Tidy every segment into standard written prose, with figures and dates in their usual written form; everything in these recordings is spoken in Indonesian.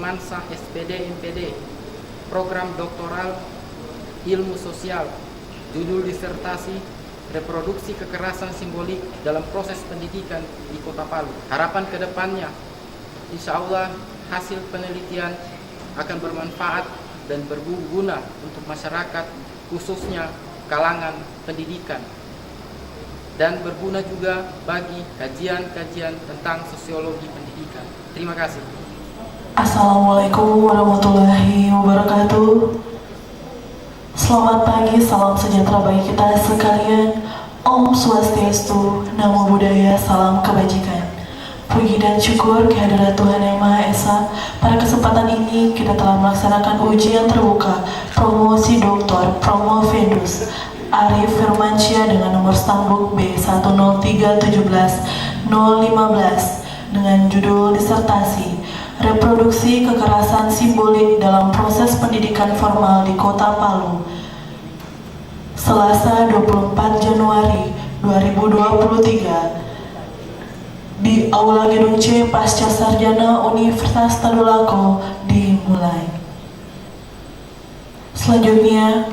Firmansyah SPD MPD, program doktoral ilmu sosial, judul disertasi reproduksi kekerasan simbolik dalam proses pendidikan di Kota Palu. Harapan kedepannya, insya Allah hasil penelitian akan bermanfaat dan berguna untuk masyarakat, khususnya kalangan pendidikan, dan berguna juga bagi kajian-kajian tentang sosiologi pendidikan. Terima kasih. Assalamualaikum warahmatullahi wabarakatuh. Selamat pagi, salam sejahtera bagi kita sekalian. Om Swastiastu, Namo Buddhaya, salam kebajikan. Puji dan syukur kehadirat Tuhan Yang Maha Esa. Pada kesempatan ini kita telah melaksanakan ujian terbuka promosi doktor promovendus Arif Firmansyah dengan nomor stambuk B10317015 dengan judul disertasi reproduksi kekerasan simbolik dalam proses pendidikan formal di Kota Palu. Selasa 24 Januari 2023 di Aula Gedung C Pasca Sarjana Universitas Tadulako dimulai. Selanjutnya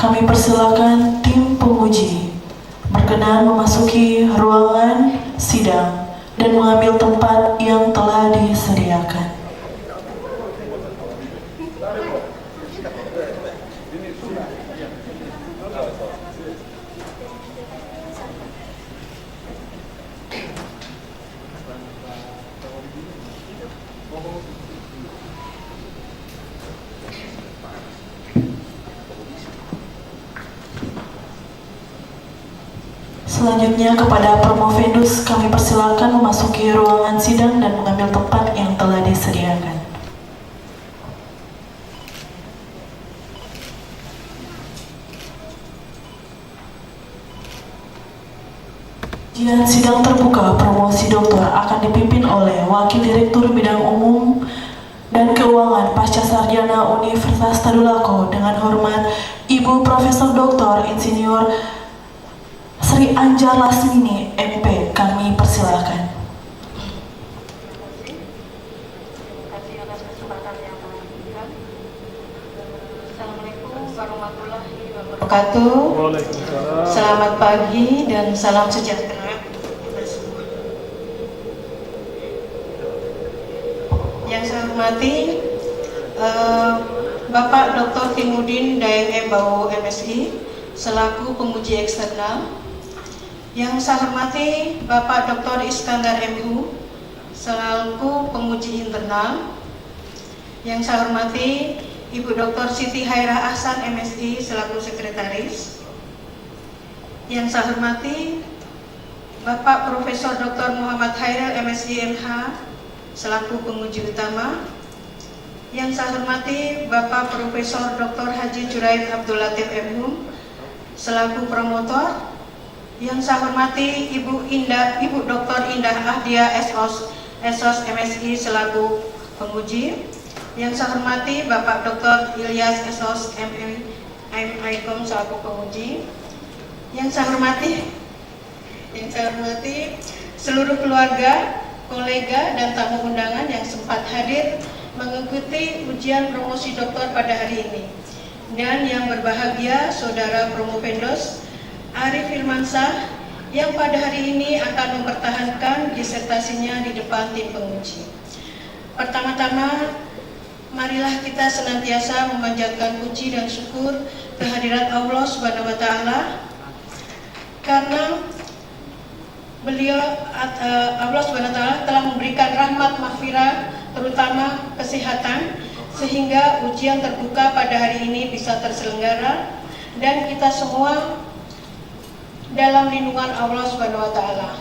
kami persilakan tim penguji berkenan memasuki ruangan sidang dan mengambil tempat yang telah disediakan. Selanjutnya kepada promovendus kami persilakan memasuki ruangan sidang dan mengambil tempat yang telah disediakan. Ujian sidang terbuka promosi doktor akan dipimpin oleh Wakil Direktur Bidang Umum dan Keuangan Pasca Sarjana Universitas Tadulako dengan hormat Ibu Profesor Dr. Insinyur Sri Anjar Lasmini, MP, kami persilahkan. Assalamualaikum warahmatullahi wabarakatuh. Selamat pagi dan salam sejahtera. Yang saya hormati Bapak Dr. Timudin Dayeng Bau MSI selaku penguji eksternal. Yang saya hormati Bapak Dr. Iskandar MU selaku penguji internal. Yang saya hormati Ibu Dr. Siti Hairah Ahsan MSI selaku sekretaris. Yang saya hormati Bapak Profesor Dr. Muhammad Hairil MSI MH selaku penguji utama. Yang saya hormati Bapak Profesor Dr. Haji Juraid Abdul Latif MH selaku promotor. Yang saya hormati Ibu Dr. Indah Ahdia SOS MSI selaku penguji. Yang saya hormati Bapak Dr. Ilyas SOS MIKOM selaku penguji. Yang saya hormati seluruh keluarga, kolega dan tamu undangan yang sempat hadir mengikuti ujian promosi doktor pada hari ini. Dan yang berbahagia Saudara Promovendus Arif Firmansyah yang pada hari ini akan mempertahankan disertasinya di depan tim penguji. Pertama-tama, marilah kita senantiasa memanjatkan puji dan syukur kehadirat Allah Subhanahu wa Ta'ala, karena Allah Subhanahu wa Ta'ala telah memberikan rahmat maghfirah, terutama kesehatan, sehingga ujian terbuka pada hari ini bisa terselenggara dan kita semua dalam lindungan Allah Subhanahu wa Ta'ala.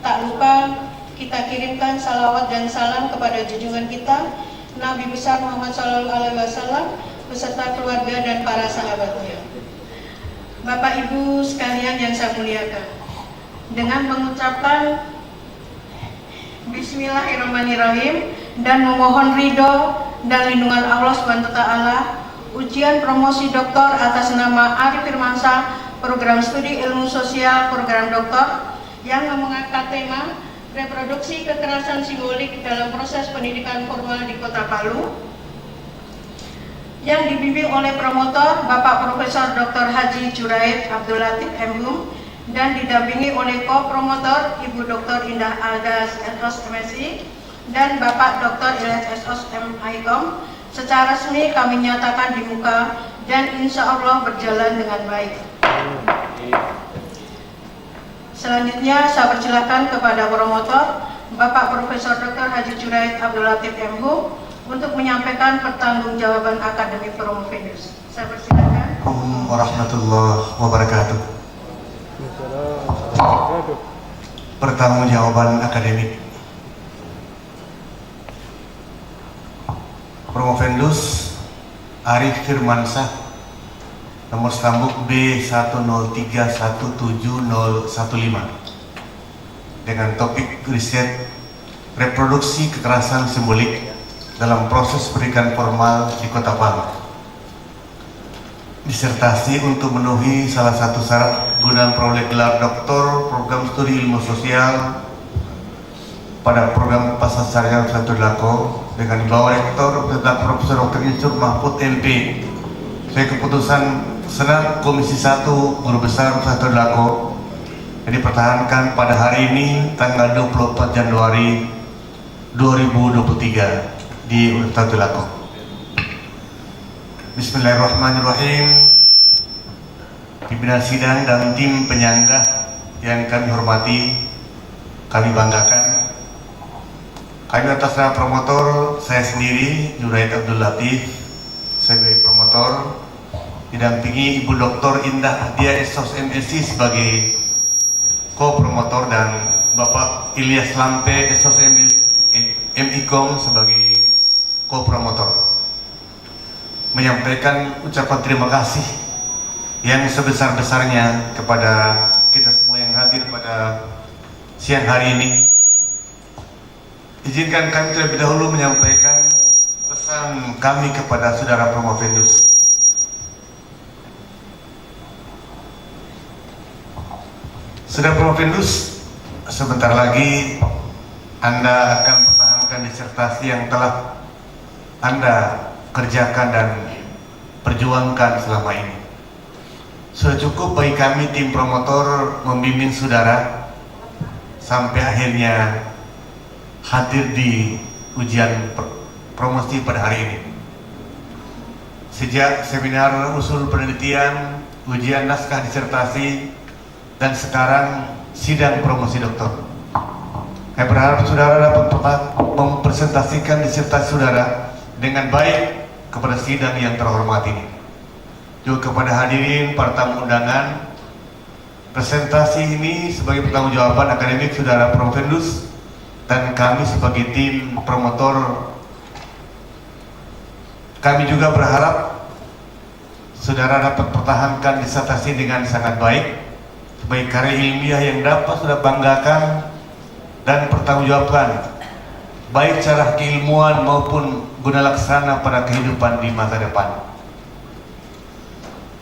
Tak lupa kita kirimkan salawat dan salam kepada junjungan kita Nabi besar Muhammad SAW beserta keluarga dan para sahabatnya. Bapak Ibu sekalian yang saya muliakan, dengan mengucapkan Bismillahirrahmanirrahim dan memohon ridho dan lindungan Allah Subhanahu wa Ta'ala, ujian promosi doktor atas nama Arif Firmansyah, program studi ilmu sosial program doktor yang mengangkat tema reproduksi kekerasan simbolik dalam proses pendidikan formal di Kota Palu, yang dibimbing oleh promotor Bapak Profesor Dr. Haji Juraid Abdul Latif MHum dan didampingi oleh ko-promotor Ibu Dr. Indah Alda SOS MSI dan Bapak Dr. Ilyas SOS MIKOM. Secara resmi kami nyatakan di muka dan insya Allah berjalan dengan baik. Selanjutnya saya persilakan kepada promotor Bapak Profesor Dr. Haji Juraid Abdul Latif MHum untuk menyampaikan pertanggungjawaban akademik Promovendus. Saya persilakan. Assalamualaikum warahmatullahi wabarakatuh. Pertanggungjawaban akademik Promovendus Arif Firmansyah, nomor stambuk B103171015, dengan topik riset reproduksi kekerasan simbolik dalam proses pendidikan formal di Kota Palu. Disertasi untuk memenuhi salah satu syarat guna peroleh gelar doktor program studi ilmu sosial pada program pasca sarjana Universitas Lako dengan bawah rektor Profesor Dr. Insur Mahfud MP. Saya keputusan Senat Komisi 1 Guru Besar Universitas Lako yang dipertahankan pada hari ini tanggal 24 Januari 2023 di Universitas Lako. Bismillahirrahmanirrahim. Pimpinan sidang dan tim penyangga yang kami hormati, kami banggakan, kami atas nama promotor, saya sendiri Juraid Abdul Latif sebagai promotor, didampingi Ibu Dr. Indah Alda SOS MSI sebagai ko-promotor dan Bapak Ilyas Lampe SOS MIKOM sebagai ko-promotor, menyampaikan ucapan terima kasih yang sebesar-besarnya kepada kita semua yang hadir pada siang hari ini. Izinkan kami terlebih dahulu menyampaikan pesan kami kepada saudara Promovendus. Saudara Promovendus, sebentar lagi Anda akan pertahankan disertasi yang telah Anda kerjakan dan perjuangkan selama ini. Sudah cukup bagi kami tim promotor membimbing saudara sampai akhirnya hadir di ujian promosi pada hari ini. Sejak seminar usul penelitian, ujian naskah disertasi, dan sekarang sidang promosi doktor. Saya berharap saudara dapat mempresentasikan disertasi saudara dengan baik kepada sidang yang terhormat ini. Juga kepada hadirin para tamu undangan, presentasi ini sebagai pertanggungjawaban akademik saudara Promovendus dan kami sebagai tim promotor. Kami juga berharap saudara dapat pertahankan disertasi dengan sangat baik sebagai karya ilmiah yang dapat saudara banggakan dan pertanggungjawabkan baik secara keilmuan maupun guna laksana pada kehidupan di masa depan.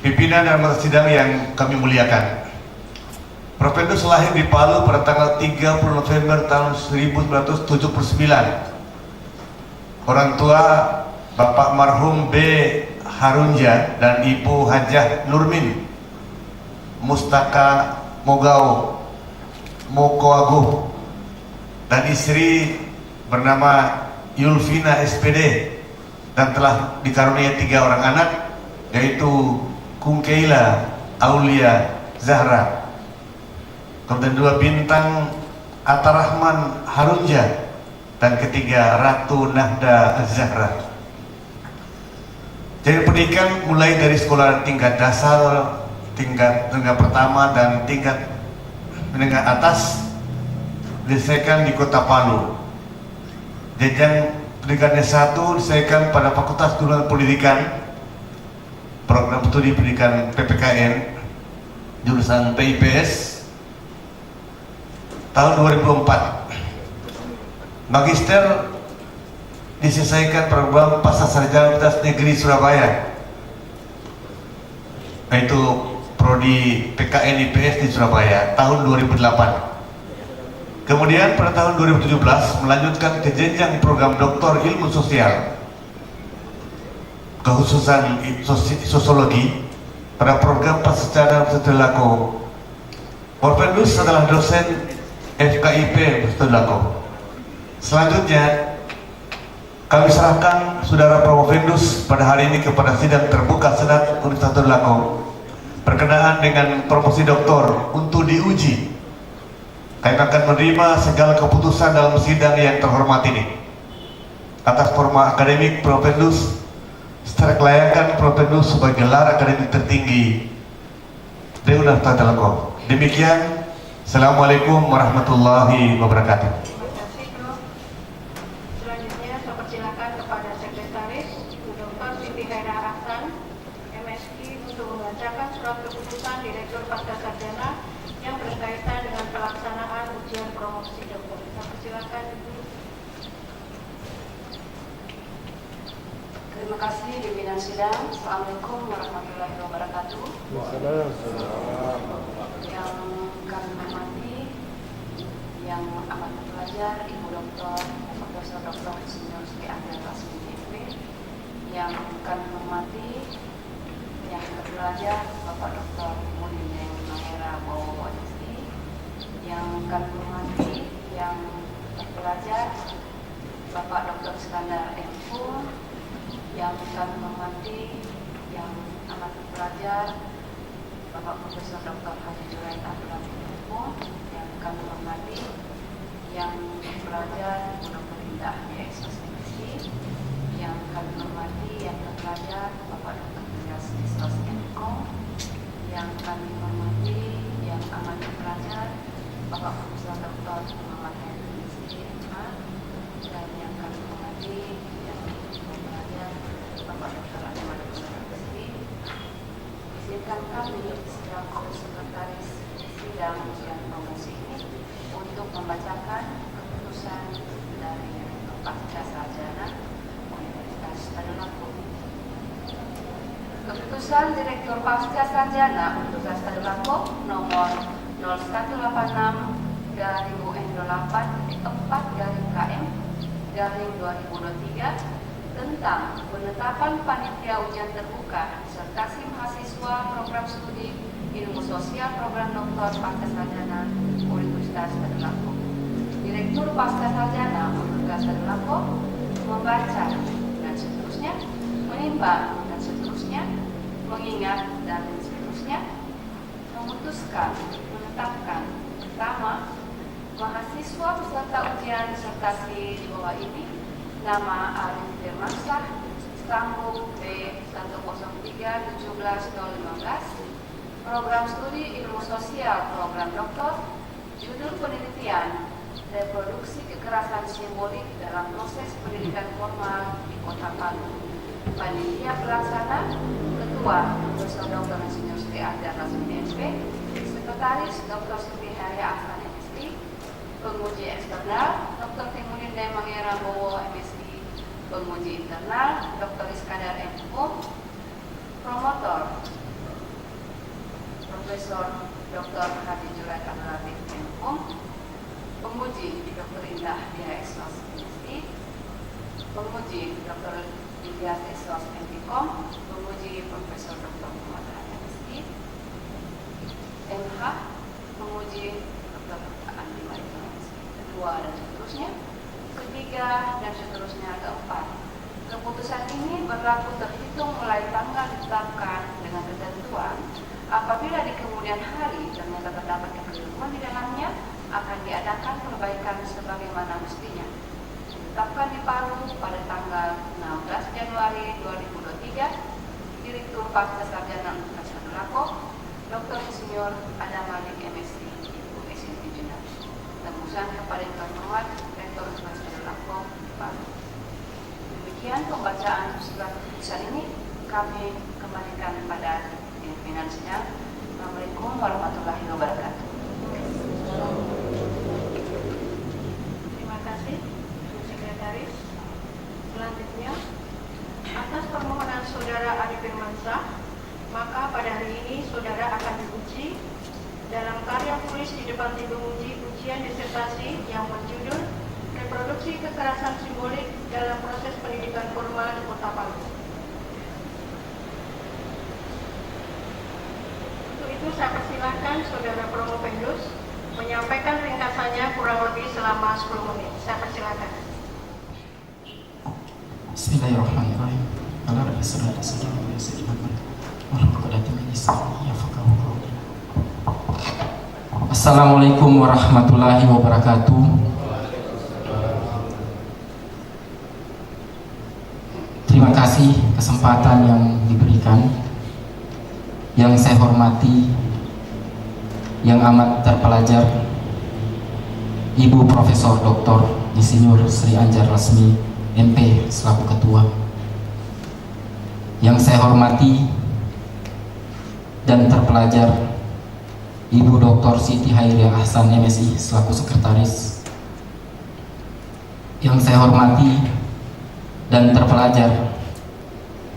Pimpinan dan masa sidang yang kami muliakan, Promovendus lahir di Palu pada tanggal 30 November tahun 1979. Orang tua Bapak marhum B. Harunja dan Ibu Hajah Nurmin Mustaka Mogao Mokoaguh, dan istri bernama Yulvina SPD, dan telah dikaruniai 3 orang anak, yaitu Kungkeila Aulia Zahra, kemudian 2 bintang Atarahman Harunja, dan ketiga Ratu Nahda Zahra. Jadi pendidikan mulai dari sekolah tingkat dasar, tingkat pertama, dan tingkat menengah atas diselesaikan di Kota Palu. Jenjang pendidikan S1 diselesaikan pada Fakultas Jurusan Pendidikan, program studi pendidikan PPKN, jurusan PIPS, tahun 2004. Magister diselesaikan program pasca sarjana Universitas Negeri Surabaya, yaitu prodi PKN IPS di Surabaya, tahun 2008. Kemudian pada tahun 2017 melanjutkan ke jenjang program Doktor Ilmu Sosial, kekhususan sosiologi pada program Pasca Sarjana. Porpendus adalah dosen FKIP Stodlako. Selanjutnya kami serahkan Saudara Promovendus pada hari ini kepada sidang terbuka Senat Universitas Stodlako berkenaan dengan promosi doktor untuk diuji. Kami akan menerima segala keputusan dalam sidang yang terhormat ini. Atas forma akademik Promovendus secara kelayakan Promovendus sebagai gelar akademik tertinggi di Universitas Stodlako. Demikian, Assalamualaikum warahmatullahi wabarakatuh. Terima kasih, Prof. Selanjutnya saya persilakan kepada Sekretaris Dr. Siti Haira Ahsan, MSI, untuk membacakan surat keputusan Direktur Pasca Sarjana yang berkaitan dengan pelaksanaan ujian promosi dokter. Saya persilakan, Ibu. Terima kasih pimpinan sidang. Assalamualaikum warahmatullahi wabarakatuh. Yang kami hormati, yang amat pelajar Ibu Dr. Profesor Dr. Insinyur Sri Andar Rasmi MP, yang kami hormati, yang terpelajar Bapak Dr. Mudin Deng Mahera Bowo MSI, yang kami hormati, yang terpelajar Bapak Dr. Iskandar MPU, yang kami hormati, yang amat pelajar Bapak Profesor Dr. Haji Junaid Abdul Latif MPU, yang kami hormati, yang pelajar Dr. Indah DSOS MSI, yang kami hormati, yang pelajar Bapak Dr. Ilyas DSOS MKOM, yang kami hormati, yang amat pelajar Bapak Profesor Dr. Muhammad Henry MSI, dan yang kami hormati, yang pelajar Bapak Dr. Ahmad MSI. Izinkan kami selaku sekretaris sidang ujian promosi ini untuk membacakan keputusan dari Direktur Pasca Sarjana Universitas Stodlako. Keputusan Direktur Pasca Sarjana Universitas Stodlako nomor 0186-4-KM-2023 tentang penetapan panitia ujian terbuka disertasi mahasiswa program studi ilmu sosial program doktor pasca sarjana Universitas Stodlako. Direktur pasca sarjana Universitas Stodlako membaca dan seterusnya, menimbang dan seterusnya, mengingat dan seterusnya, memutuskan menetapkan pertama, mahasiswa peserta ujian disertasi di bawah ini nama Arif Firmansyah, Stambuk B103-17-015, program studi ilmu sosial program doktor, judul penelitian reproduksi kekerasan simbolik dalam proses pendidikan formal di Kota Palu. Panitia pelaksana Ketua Profesor Dr. Insinyur Sri Andar Rasmi SP, Sekretaris Dr. Siti Haria Ahsan MSI, penguji eksternal Dr. Timudin Deng Mahera Bowo MSI, penguji internal Dr. Iskandar MPU, promotor Profesor Dr. Haji Junaid Abdul Latif MPU, penguji Dr. Indah DSOS MSI, penguji Dr. Ilyas DSOS MPKOM, penguji Profesor Dr. Muhammad MSI, MH, penguji Dr. Andi Marito MSI, kedua dan seterusnya, ketiga dan seterusnya, keempat. Keputusan ini berlaku terhitung mulai tanggal ditetapkan dengan ketentuan apabila di kemudian hari ternyata terdapat kekeliruan di dalamnya akan diadakan perbaikan sebagaimana mestinya. Ditetapkan di Palu pada tanggal 16 Januari 2023, Direktur Pasca Sarjana Universitas Stodlako, Dr. Insinyur Adam Malik MSI, Ibu SNP Jenderal. Tembusan kepada yang terhormat Rektor Universitas Stodlako Palu. Demikian pembacaan surat keputusan ini, kami kembalikan pada pimpinan sidang. Assalamualaikum warahmatullahi wabarakatuh. Terima kasih, Bu Sekretaris. Selanjutnya, atas permohonan Saudara Arif Firmansyah, maka pada hari ini Saudara akan diuji dalam karya tulis di depan tim penguji ujian disertasi yang berjudul Reproduksi Kekerasan Simbolik dalam Proses Pendidikan Formal di Kota Palu. Untuk itu saya persilahkan Saudara Promo Pendus menyampaikan ringkasannya kurang lebih selama 10 menit. Saya persilakan. Bismillahirrahmanirrahim. Ala rabbi saudara-saudara wa sayyidina warahmatullahi wabarakatuh. Assalamualaikum warahmatullahi wabarakatuh. Terima kasih kesempatan yang diberikan. Yang saya hormati, yang amat terpelajar, Ibu Profesor Dr. Insinyur Sri Anjar Lasmi MP selaku Ketua. Yang saya hormati dan terpelajar, Ibu Dr. Siti Hairiah Ahsan MSI selaku Sekretaris. Yang saya hormati dan terpelajar,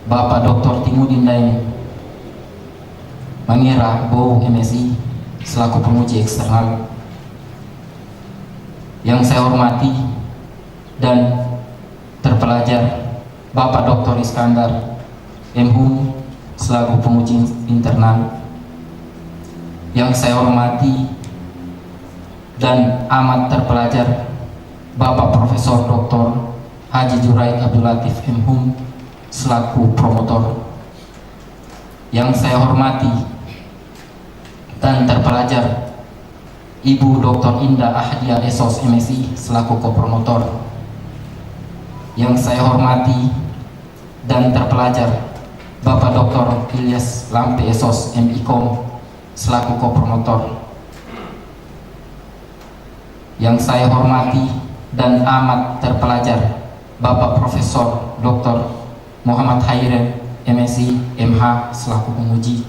Bapak Dr. Timudin Daeng Mangira Bow MSI selaku penguji eksternal. Yang saya hormati dan terpelajar, Bapak Dr. Iskandar MHum selaku penguji internal. Yang saya hormati dan amat terpelajar, Bapak Profesor Dr. Haji Juraid Abdul Latif MHum selaku promotor. Yang saya hormati dan terpelajar, Ibu Dr. Indah Ahdiah Esos MSI selaku kopromotor. Yang saya hormati dan terpelajar, Bapak Dr. Ilyas Lampe Esos MIKOM selaku kopromotor. Yang saya hormati dan amat terpelajar, Bapak Profesor Dr. Muhammad Hairen MSI MH selaku penguji.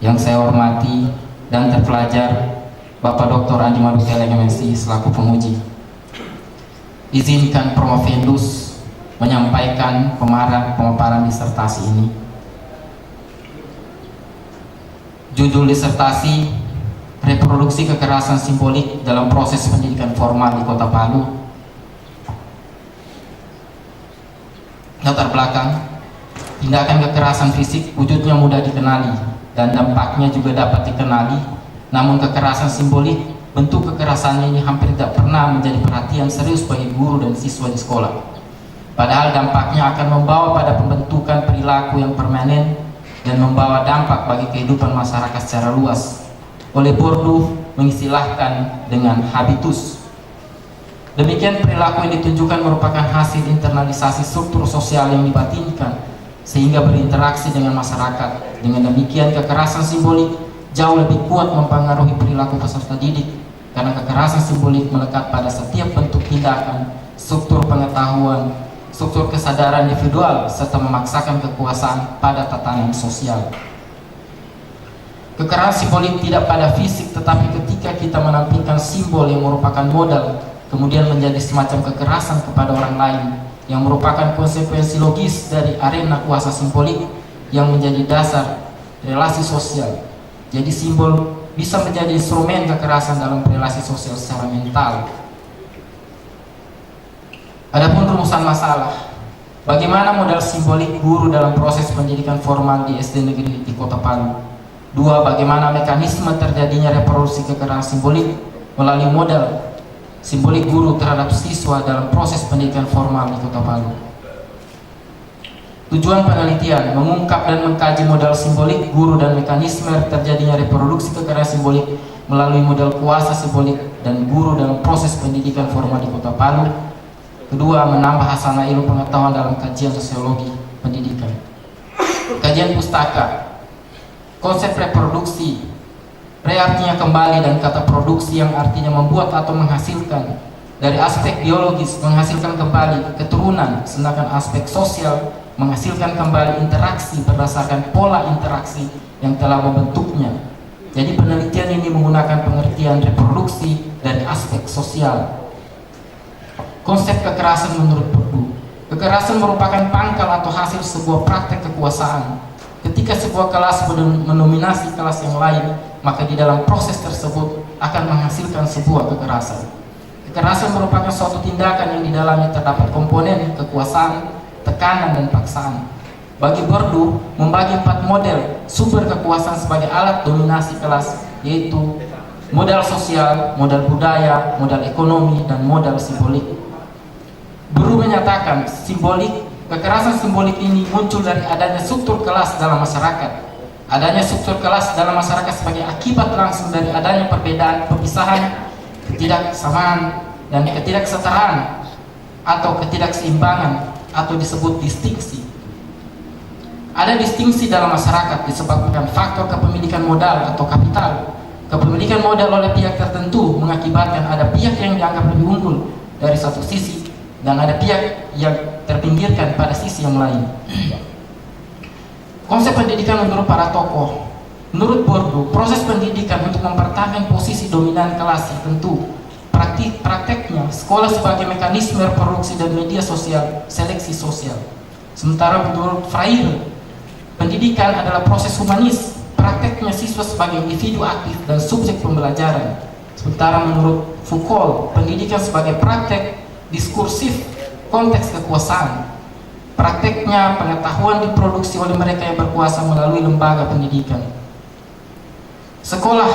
Yang saya hormati dan terpelajar, Bapak Dr. Andi Madukeleng MSI selaku penguji. Izinkan Promovendus menyampaikan pemaparan disertasi ini. Judul disertasi: Reproduksi Kekerasan Simbolik dalam Proses Pendidikan Formal di Kota Palu. Latar belakang: tindakan kekerasan fisik wujudnya mudah dikenali dan dampaknya juga dapat dikenali, namun kekerasan simbolik, bentuk kekerasannya ini hampir tidak pernah menjadi perhatian serius bagi guru dan siswa di sekolah. Padahal dampaknya akan membawa pada pembentukan perilaku yang permanen dan membawa dampak bagi kehidupan masyarakat secara luas. Oleh Bourdieu mengistilahkan dengan habitus. Demikian perilaku yang ditunjukkan merupakan hasil internalisasi struktur sosial yang dibatinkan sehingga berinteraksi dengan masyarakat. Dengan demikian kekerasan simbolik jauh lebih kuat mempengaruhi perilaku peserta didik, karena kekerasan simbolik melekat pada setiap bentuk tindakan, struktur pengetahuan, struktur kesadaran individual, serta memaksakan kekuasaan pada tatanan sosial. Kekerasan simbolik tidak pada fisik, tetapi ketika kita menampilkan simbol yang merupakan modal, kemudian menjadi semacam kekerasan kepada orang lain, yang merupakan konsekuensi logis dari arena kuasa simbolik yang menjadi dasar relasi sosial. Jadi simbol bisa menjadi instrumen kekerasan dalam relasi sosial secara mental. Adapun rumusan masalah, bagaimana modal simbolik guru dalam proses pendidikan formal di SD negeri di Kota Palu. 2. Bagaimana mekanisme terjadinya reproduksi kekerasan simbolik melalui modal simbolik guru terhadap siswa dalam proses pendidikan formal di Kota Palu. Tujuan penelitian: mengungkap dan mengkaji modal simbolik guru dan mekanisme terjadinya reproduksi kekerasan simbolik melalui modal kuasa simbolik dan guru dalam proses pendidikan formal di Kota Palu. Kedua, menambah hasanah ilmu pengetahuan dalam kajian sosiologi pendidikan. Kajian pustaka. Konsep reproduksi, re artinya kembali, dan kata produksi yang artinya membuat atau menghasilkan. Dari aspek biologis, menghasilkan kembali keturunan, sedangkan aspek sosial menghasilkan kembali interaksi berdasarkan pola interaksi yang telah membentuknya. Jadi penelitian ini menggunakan pengertian reproduksi dari aspek sosial. Konsep kekerasan menurut Bourdieu: kekerasan merupakan pangkal atau hasil sebuah praktek kekuasaan. Ketika sebuah kelas mendominasi kelas yang lain, maka di dalam proses tersebut akan menghasilkan sebuah kekerasan. Kekerasan merupakan suatu tindakan yang di dalamnya terdapat komponen kekuasaan, tekanan, dan paksaan. Bagi Bourdieu, membagi 4 model sumber kekuasaan sebagai alat dominasi kelas, yaitu modal sosial, modal budaya, modal ekonomi, dan modal simbolik. Bourdieu menyatakan kekerasan simbolik ini muncul dari adanya struktur kelas dalam masyarakat. Adanya struktur kelas dalam masyarakat sebagai akibat langsung dari adanya perbedaan, pemisahan, ketidaksamaan, dan ketidaksetaraan atau ketidakseimbangan atau disebut distingsi. Ada distingsi dalam masyarakat disebabkan faktor kepemilikan modal atau kapital. Kepemilikan modal oleh pihak tertentu mengakibatkan ada pihak yang dianggap lebih unggul dari satu sisi dan ada pihak yang terpinggirkan pada sisi yang lain. Konsep pendidikan menurut para tokoh. Menurut Bourdieu, proses pendidikan untuk mempertahankan posisi dominan kelas tentu prakteknya sekolah sebagai mekanisme reproduksi dan media sosial, seleksi sosial. Sementara menurut Freire, pendidikan adalah proses humanis, prakteknya siswa sebagai individu aktif dan subjek pembelajaran. Sementara menurut Foucault, pendidikan sebagai praktek diskursif konteks kekuasaan. Prakteknya pengetahuan diproduksi oleh mereka yang berkuasa melalui lembaga pendidikan. Sekolah,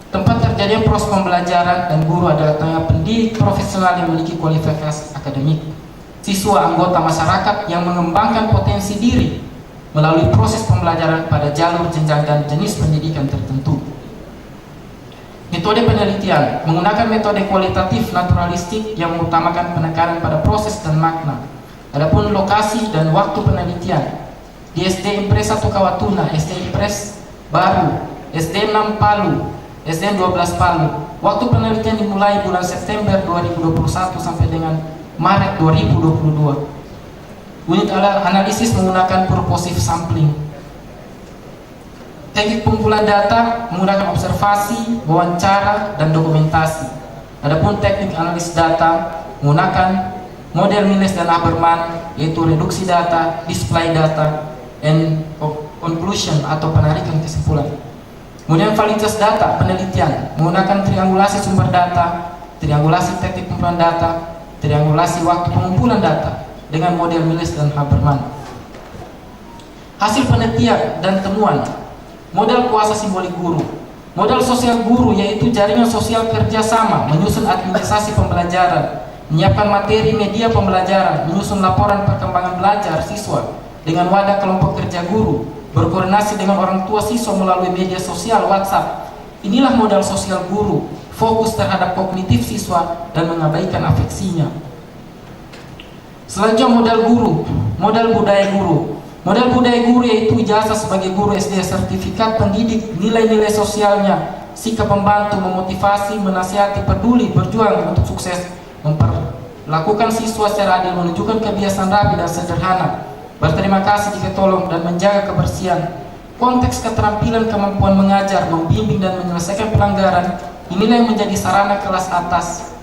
tempat terjadinya proses pembelajaran, dan guru adalah tenaga pendidik profesional yang memiliki kualifikasi akademik. Siswa anggota masyarakat yang mengembangkan potensi diri melalui proses pembelajaran pada jalur jenjang dan jenis pendidikan tertentu. Metode penelitian menggunakan metode kualitatif naturalistik yang mengutamakan penekanan pada proses dan makna. Adapun lokasi dan waktu penelitian di SD Impres 1 Kawatuna, SD Impres Baru, SD 6 Palu, SD 12 Palu. Waktu penelitian dimulai bulan September 2021 sampai dengan Maret 2022. Unit analisis menggunakan purposive sampling. Teknik pengumpulan data menggunakan observasi, wawancara, dan dokumentasi. Adapun teknik analisis data menggunakan model Miles dan Habermas, yaitu reduksi data, display data, and conclusion atau penarikan kesimpulan. Kemudian validitas data penelitian menggunakan triangulasi sumber data, triangulasi teknik pengumpulan data, triangulasi waktu pengumpulan data dengan model Miles dan Habermas. Hasil penelitian dan temuan. Modal kuasa simbolik guru. Modal sosial guru yaitu jaringan sosial kerjasama, menyusun administrasi pembelajaran, menyiapkan materi media pembelajaran, menyusun laporan perkembangan belajar siswa dengan wadah kelompok kerja guru, berkoordinasi dengan orang tua siswa melalui media sosial WhatsApp. Inilah modal sosial guru, fokus terhadap kognitif siswa dan mengabaikan afeksinya. Selanjutnya modal guru, modal budaya guru. Modal budaya guru yaitu ijazah sebagai guru SD, sertifikat pendidik, nilai-nilai sosialnya, sikap membantu, memotivasi, menasihati, peduli, berjuang untuk sukses, memperlakukan siswa secara adil, menunjukkan kebiasaan rapi dan sederhana, berterima kasih jika tolong, dan menjaga kebersihan. Konteks keterampilan, kemampuan mengajar, membimbing, dan menyelesaikan pelanggaran, inilah yang menjadi sarana kelas atas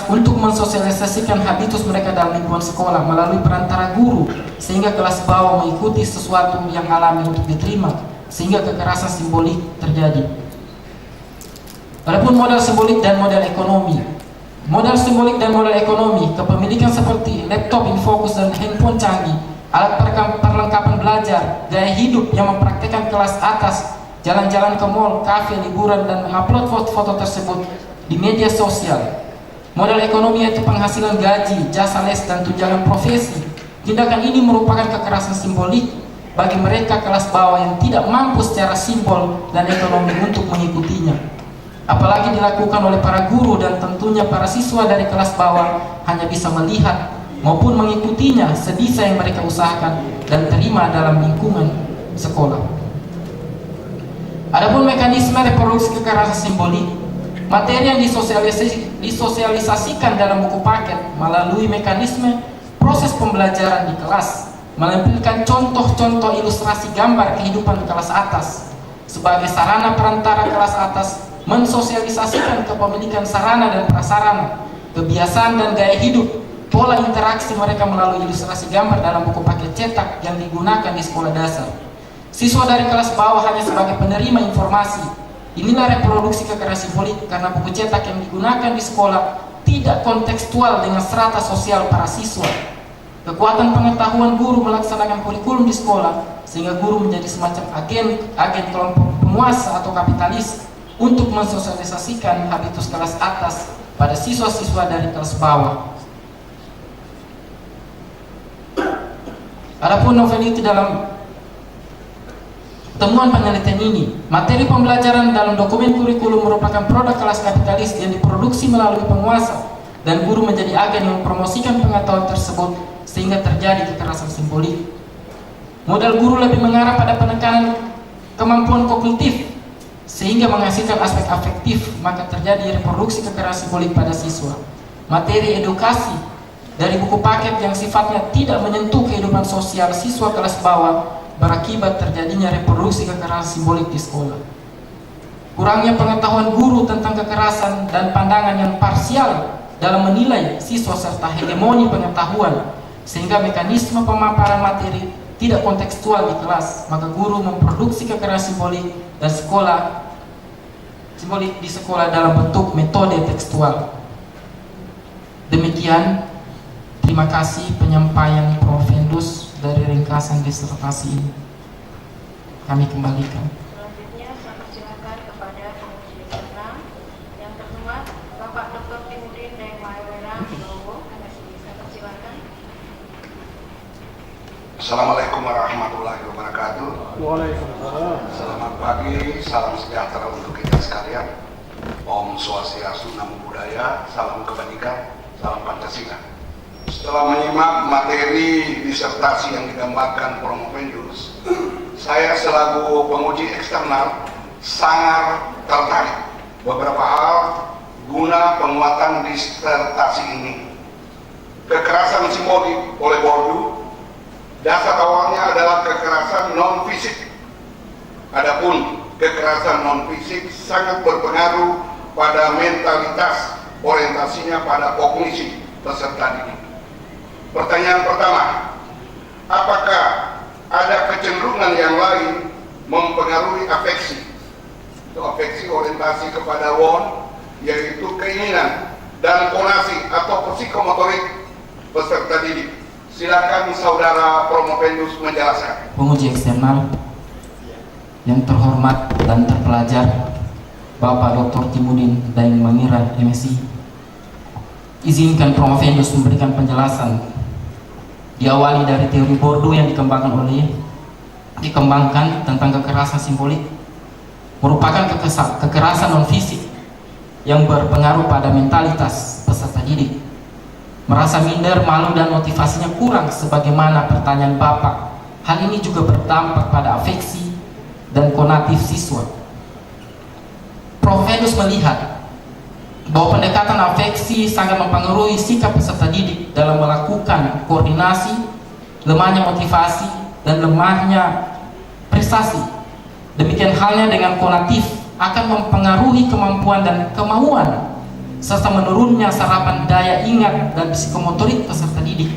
untuk mensosialisasikan habitus mereka dalam lingkungan sekolah melalui perantara guru, sehingga kelas bawah mengikuti sesuatu yang alami untuk diterima, sehingga kekerasan simbolik terjadi. Adapun modal simbolik dan modal ekonomi. Modal simbolik dan modal ekonomi, kepemilikan seperti laptop infocus dan handphone canggih, alat perlengkapan belajar, gaya hidup yang mempraktikkan kelas atas, jalan-jalan ke mall, kafe, liburan, dan mengupload foto-foto tersebut di media sosial. Modal ekonomi yaitu penghasilan gaji, jasa les, dan tunjangan profesi. Tindakan ini merupakan kekerasan simbolik bagi mereka kelas bawah yang tidak mampu secara simbol dan ekonomi untuk mengikutinya. Apalagi dilakukan oleh para guru dan tentunya para siswa dari kelas bawah hanya bisa melihat maupun mengikutinya sebisa yang mereka usahakan dan terima dalam lingkungan sekolah. Adapun mekanisme reproduksi kekerasan simbolik, materi yang disosialisasikan dalam buku paket melalui mekanisme proses pembelajaran di kelas, menampilkan contoh-contoh ilustrasi gambar kehidupan kelas atas sebagai sarana perantara kelas atas mensosialisasikan kepemilikan sarana dan prasarana, kebiasaan dan gaya hidup, pola interaksi mereka melalui ilustrasi gambar dalam buku paket cetak yang digunakan di sekolah dasar. Siswa dari kelas bawah hanya sebagai penerima informasi, Inilah reproduksi kekerasan simbolik karena buku cetak yang digunakan di sekolah tidak kontekstual dengan strata sosial para siswa. Kekuatan pengetahuan guru melaksanakan kurikulum di sekolah sehingga guru menjadi semacam agen kelompok penguasa atau kapitalis untuk mensosialisasikan habitus kelas atas pada siswa-siswa dari kelas bawah. Adapun novel itu dalam temuan penelitian ini, materi pembelajaran dalam dokumen kurikulum merupakan produk kelas kapitalis yang diproduksi melalui penguasa dan guru menjadi agen yang mempromosikan pengetahuan tersebut sehingga terjadi kekerasan simbolik. Modal guru lebih mengarah pada penekanan kemampuan kognitif sehingga menghasilkan aspek afektif, maka terjadi reproduksi kekerasan simbolik pada siswa. Materi edukasi dari buku paket yang sifatnya tidak menyentuh kehidupan sosial siswa kelas bawah berakibat terjadinya reproduksi kekerasan simbolik di sekolah. Kurangnya pengetahuan guru tentang kekerasan dan pandangan yang parsial dalam menilai siswa serta hegemoni pengetahuan sehingga mekanisme pemaparan materi tidak kontekstual di kelas, maka guru memproduksi kekerasan simbolik dan simbolik di sekolah dalam bentuk metode tekstual. Demikian, terima kasih penyampaian Prof. Endus dari ringkasan disertasi ini. Kami kembalikan. Selanjutnya saya persilakan kepada penguji eksternal yang terhormat Bapak Dr. Timudin Deng Mahewera Wibowo, MSI. Saya persilakan. Assalamualaikum warahmatullahi wabarakatuh. Waalaikumsalam. Selamat pagi, salam sejahtera untuk kita sekalian. Om Swastiastu, Namo Buddhaya, salam kebajikan, salam Pancasila. Setelah menyimak materi disertasi yang digambarkan Prof. Endus, saya selaku penguji eksternal sangat tertarik beberapa hal guna penguatan disertasi ini. Kekerasan simbolik oleh Bourdieu, dasar awalnya adalah kekerasan non-fisik. Adapun kekerasan non-fisik sangat berpengaruh pada mentalitas, orientasinya pada kognisi peserta didik. Pertanyaan pertama, apakah ada kecenderungan yang lain mempengaruhi afeksi? Itu afeksi orientasi kepada won, yaitu keinginan dan konasi atau psikomotorik peserta didik. Silakan Saudara Prof. Endus menjelaskan. Penguji eksternal yang terhormat dan terpelajar Bapak Dr. Timudin Deng Mahewera, MSI. Izinkan Prof. Endus memberikan penjelasan diawali dari teori Bourdieu yang dikembangkan tentang kekerasan simbolik merupakan kekerasan non fisik yang berpengaruh pada mentalitas peserta didik, merasa minder, malu dan motivasinya kurang sebagaimana pertanyaan Bapak. Hal ini juga berdampak pada afeksi dan konatif siswa. Prof. Endus melihat bahwa pendekatan afeksi sangat mempengaruhi sikap peserta didik dalam melakukan koordinasi, lemahnya motivasi, dan lemahnya prestasi. Demikian halnya dengan konatif akan mempengaruhi kemampuan dan kemauan, serta menurunnya serapan daya ingat dan psikomotorik peserta didik.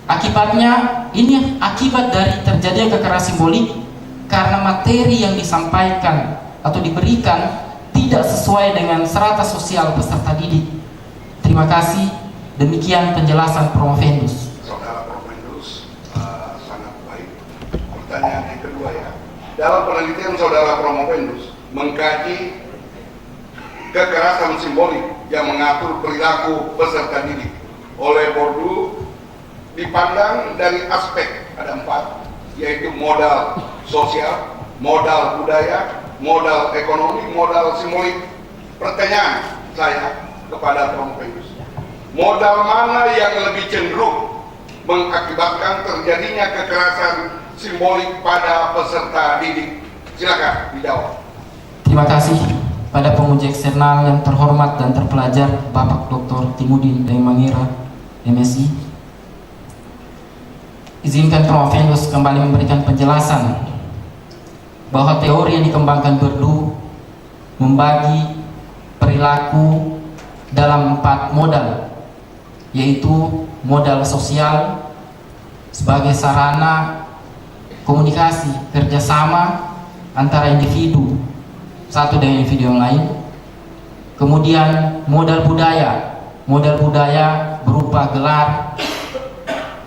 Akibatnya, ini akibat dari terjadinya kekerasan simbolik karena materi yang disampaikan atau diberikan tidak sesuai dengan strata sosial peserta didik. Terima kasih. Demikian penjelasan Prof. Endus. Saudara Prof. Endus, sangat baik. Pertanyaan yang kedua ya. Dalam penelitian Saudara Prof. Endus mengkaji kekerasan simbolik yang mengatur perilaku peserta didik oleh Bourdieu dipandang dari aspek ada 4, yaitu modal sosial, modal budaya, modal ekonomi, modal simbolik. Pertanyaan saya kepada Prof. Endus, modal mana yang lebih cenderung mengakibatkan terjadinya kekerasan simbolik pada peserta didik? Silakan dijawab. Terima kasih pada penguji eksternal yang terhormat dan terpelajar Bapak Dr. Timudin Deng Mahewera, MSI. Izinkan Prof. Endus kembali memberikan penjelasan bahwa teori yang dikembangkan Bourdieu membagi perilaku dalam 4 modal, yaitu modal sosial sebagai sarana komunikasi kerjasama antara individu satu dengan individu yang lain. Kemudian modal budaya berupa gelar,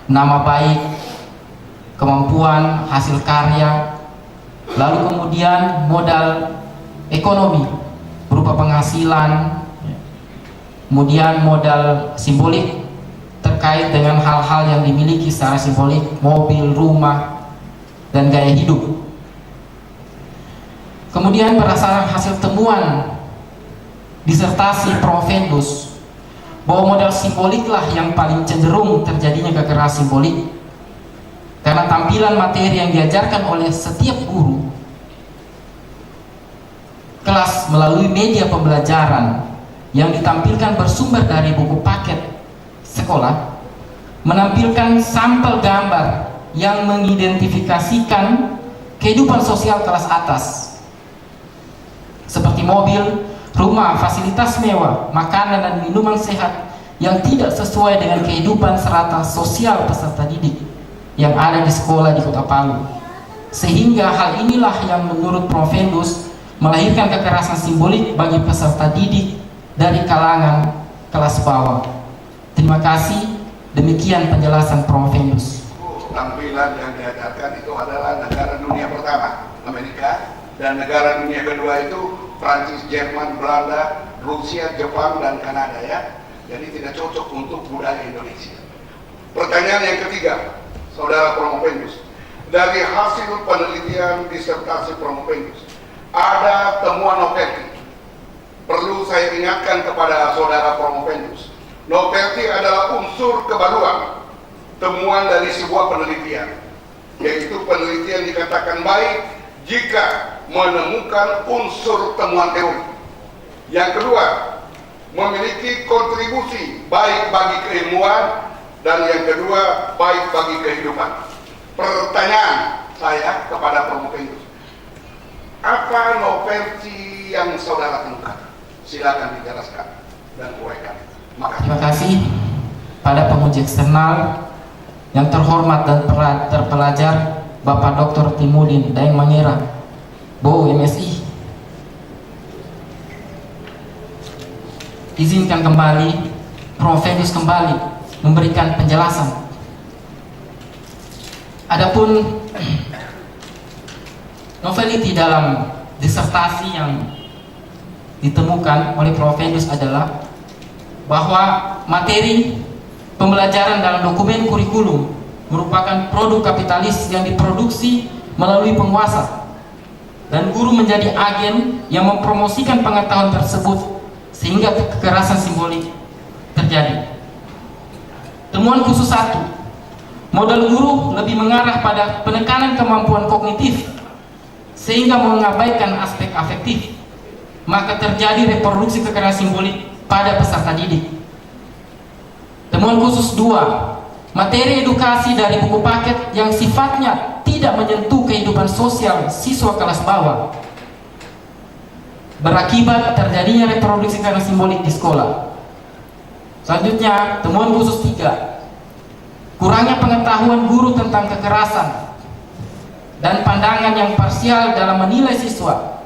nama baik, kemampuan, hasil karya. Lalu kemudian modal ekonomi berupa penghasilan, kemudian modal simbolik terkait dengan hal-hal yang dimiliki secara simbolik, mobil, rumah, dan gaya hidup. Kemudian berdasarkan hasil temuan disertasi Provendus bahwa modal simboliklah yang paling cenderung terjadinya kekerasan simbolik, karena tampilan materi yang diajarkan oleh setiap guru kelas melalui media pembelajaran yang ditampilkan bersumber dari buku paket sekolah, menampilkan sampel gambar yang mengidentifikasikan kehidupan sosial kelas atas seperti mobil, rumah, fasilitas mewah, makanan dan minuman sehat yang tidak sesuai dengan kehidupan serata sosial peserta didik yang ada di sekolah di Kota Palu. Sehingga hal inilah yang menurut Provendus melahirkan kekerasan simbolik bagi peserta didik dari kalangan kelas bawah. Terima kasih. Demikian penjelasan Provendus. Tampilan yang diajarkan itu adalah negara dunia pertama, Amerika, dan negara dunia kedua itu Prancis, Jerman, Belanda, Rusia, Jepang, dan Kanada ya. Jadi tidak cocok untuk budaya Indonesia. Pertanyaan yang ketiga, Saudara Provendus, dari hasil penelitian disertasi Provendus, ada temuan novelty. Perlu saya ingatkan kepada Saudara Provendus, novelty adalah unsur kebaruan, temuan dari sebuah penelitian, yaitu penelitian dikatakan baik jika menemukan unsur temuan teori. Yang kedua, memiliki kontribusi baik bagi keilmuan, dan yang kedua baik bagi kehidupan. Pertanyaan saya kepada Provendus, apa novelty yang saudara temukan? Silakan dijelaskan dan uraikan. Terima kasih pada penguji eksternal yang terhormat dan terpelajar Bapak Dr. Timudin Daeng Mangera, BO MSI. Izinkan kembali Provendus kembali memberikan penjelasan. Adapun novelty dalam disertasi yang ditemukan oleh Provendus adalah bahwa materi pembelajaran dalam dokumen kurikulum merupakan produk kapitalis yang diproduksi melalui penguasa, dan guru menjadi agen yang mempromosikan pengetahuan tersebut sehingga kekerasan simbolik terjadi. Temuan khusus 1, modal guru lebih mengarah pada penekanan kemampuan kognitif sehingga mengabaikan aspek afektif, maka terjadi reproduksi kekerasan simbolik pada peserta didik. Temuan khusus 2, materi edukasi dari buku paket yang sifatnya tidak menyentuh kehidupan sosial siswa kelas bawah berakibat terjadinya reproduksi kekerasan simbolik di sekolah. Selanjutnya, temuan khusus 3, kurangnya pengetahuan guru tentang kekerasan dan pandangan yang parsial dalam menilai siswa,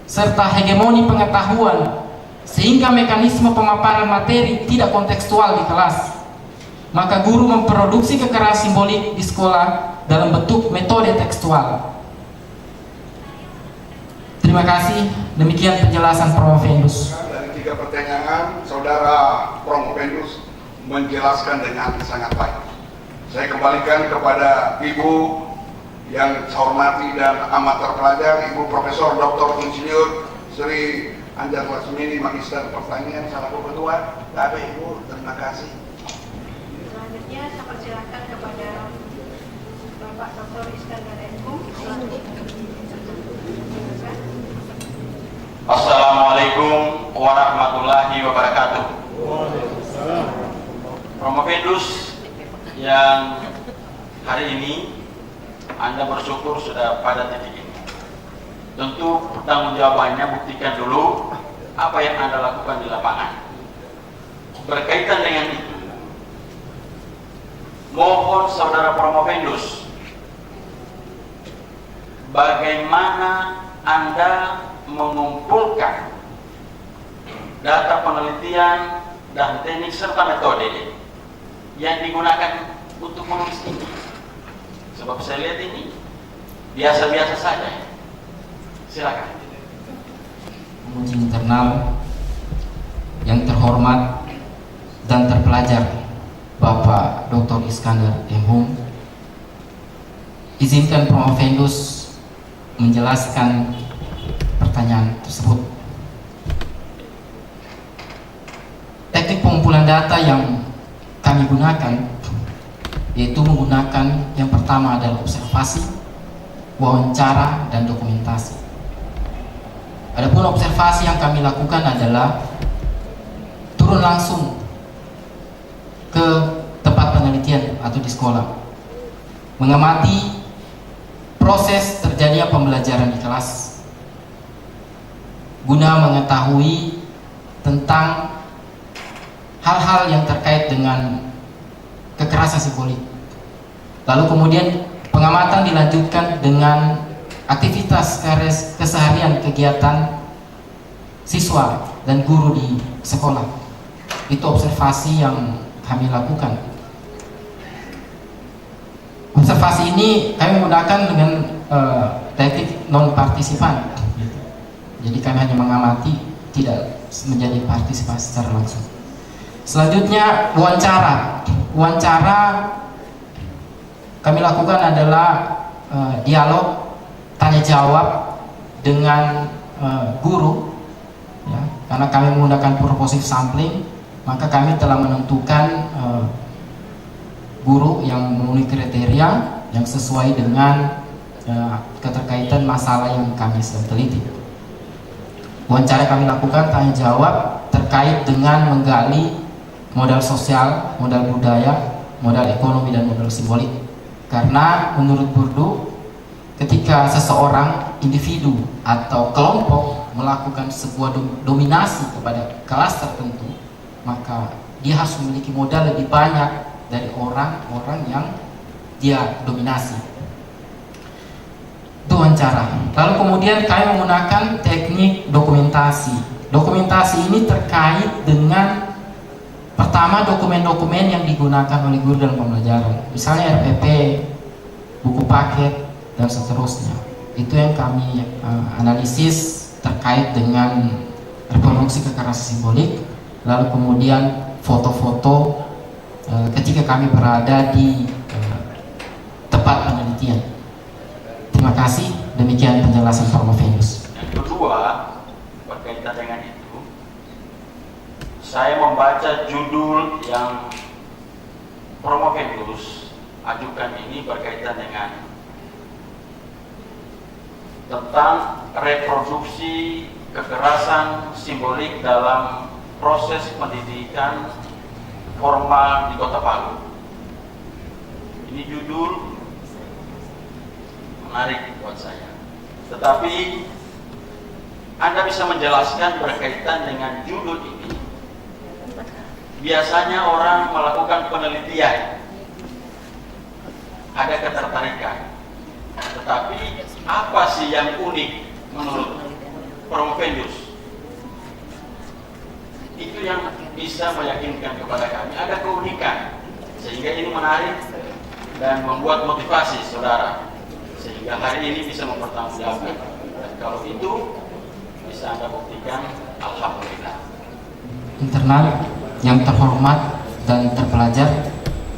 serta hegemoni pengetahuan sehingga mekanisme pemaparan materi tidak kontekstual di kelas. Maka guru memproduksi kekerasan simbolik di sekolah dalam bentuk metode tekstual. Terima kasih. Demikian penjelasan Provendus. Dari 3 pertanyaan, Saudara Provendus menjelaskan dengan sangat baik. Saya kembalikan kepada Ibu yang saya hormati dan amat terpelajar, Ibu Profesor Dr. Insinyur Sri Anjar Lasmini, Magister Pertanian, selaku Ketua. Bapak Ibu, terima kasih. Selanjutnya saya persilakan kepada Bapak Dr. Iskandar M.Hum. Assalamualaikum warahmatullahi wabarakatuh. Provendus yang hari ini Anda bersyukur sudah pada titik ini. Tentu tanggung jawabannya buktikan dulu apa yang Anda lakukan di lapangan. Berkaitan dengan itu, mohon Saudara Provendus, bagaimana Anda mengumpulkan data penelitian dan teknik serta metode yang digunakan untuk menulis ini. Sebab saya lihat ini biasa-biasa saja. Silakan. Penguji internal yang terhormat dan terpelajar Bapak Dr. Iskandar M.Hum, izinkan Promovendus menjelaskan pertanyaan tersebut. Teknik pengumpulan data yang kami gunakan yaitu menggunakan yang pertama adalah observasi, wawancara, dan dokumentasi. Adapun observasi yang kami lakukan adalah turun langsung ke tempat penelitian atau di sekolah, mengamati proses terjadinya pembelajaran di kelas guna mengetahui tentang hal-hal yang terkait dengan kekerasan simbolik. Lalu kemudian pengamatan dilanjutkan dengan aktivitas keseharian kegiatan siswa dan guru di sekolah. Itu observasi yang kami lakukan. Observasi ini kami menggunakan dengan teknik non-partisipan. Jadi kami hanya mengamati, tidak menjadi partisipasi secara langsung. Selanjutnya wawancara. Wawancara kami lakukan adalah dialog tanya jawab dengan guru, ya, karena kami menggunakan purposive sampling, maka kami telah menentukan guru yang memenuhi kriteria yang sesuai dengan keterkaitan masalah yang kami sedang teliti. Wawancara kami lakukan tanya jawab terkait dengan menggali modal sosial, modal budaya, modal ekonomi, dan modal simbolik. Karena menurut Burdu, ketika seseorang, individu atau kelompok melakukan sebuah dominasi kepada kelas tertentu, maka dia harus memiliki modal lebih banyak dari orang-orang yang dia dominasi. Itu wawancara. Lalu kemudian kami menggunakan teknik dokumentasi. Dokumentasi ini terkait dengan pertama dokumen-dokumen yang digunakan oleh guru dalam pembelajaran, misalnya RPP, buku paket, dan seterusnya. Itu yang kami analisis terkait dengan reproduksi kekerasan simbolik. Lalu kemudian foto-foto ketika kami berada di tempat penelitian. Terima kasih. Demikian penjelasan Promovendus. Yang kedua, berkaitan dengan itu, saya membaca judul yang Promovendus ajukan ini berkaitan dengan tentang reproduksi kekerasan simbolik dalam proses pendidikan formal di Kota Palu. Ini judul menarik buat saya. Tetapi Anda bisa menjelaskan berkaitan dengan judul ini. Biasanya orang melakukan penelitian, ada ketertarikan. Tetapi apa sih yang unik menurut Promovendus? Itu yang bisa meyakinkan kepada kami ada keunikan, sehingga ini menarik dan membuat motivasi saudara, sehingga hari ini bisa mempertanggungjawabkan. Dan kalau itu bisa Anda buktikan, alhamdulillah. Internal yang terhormat dan terpelajar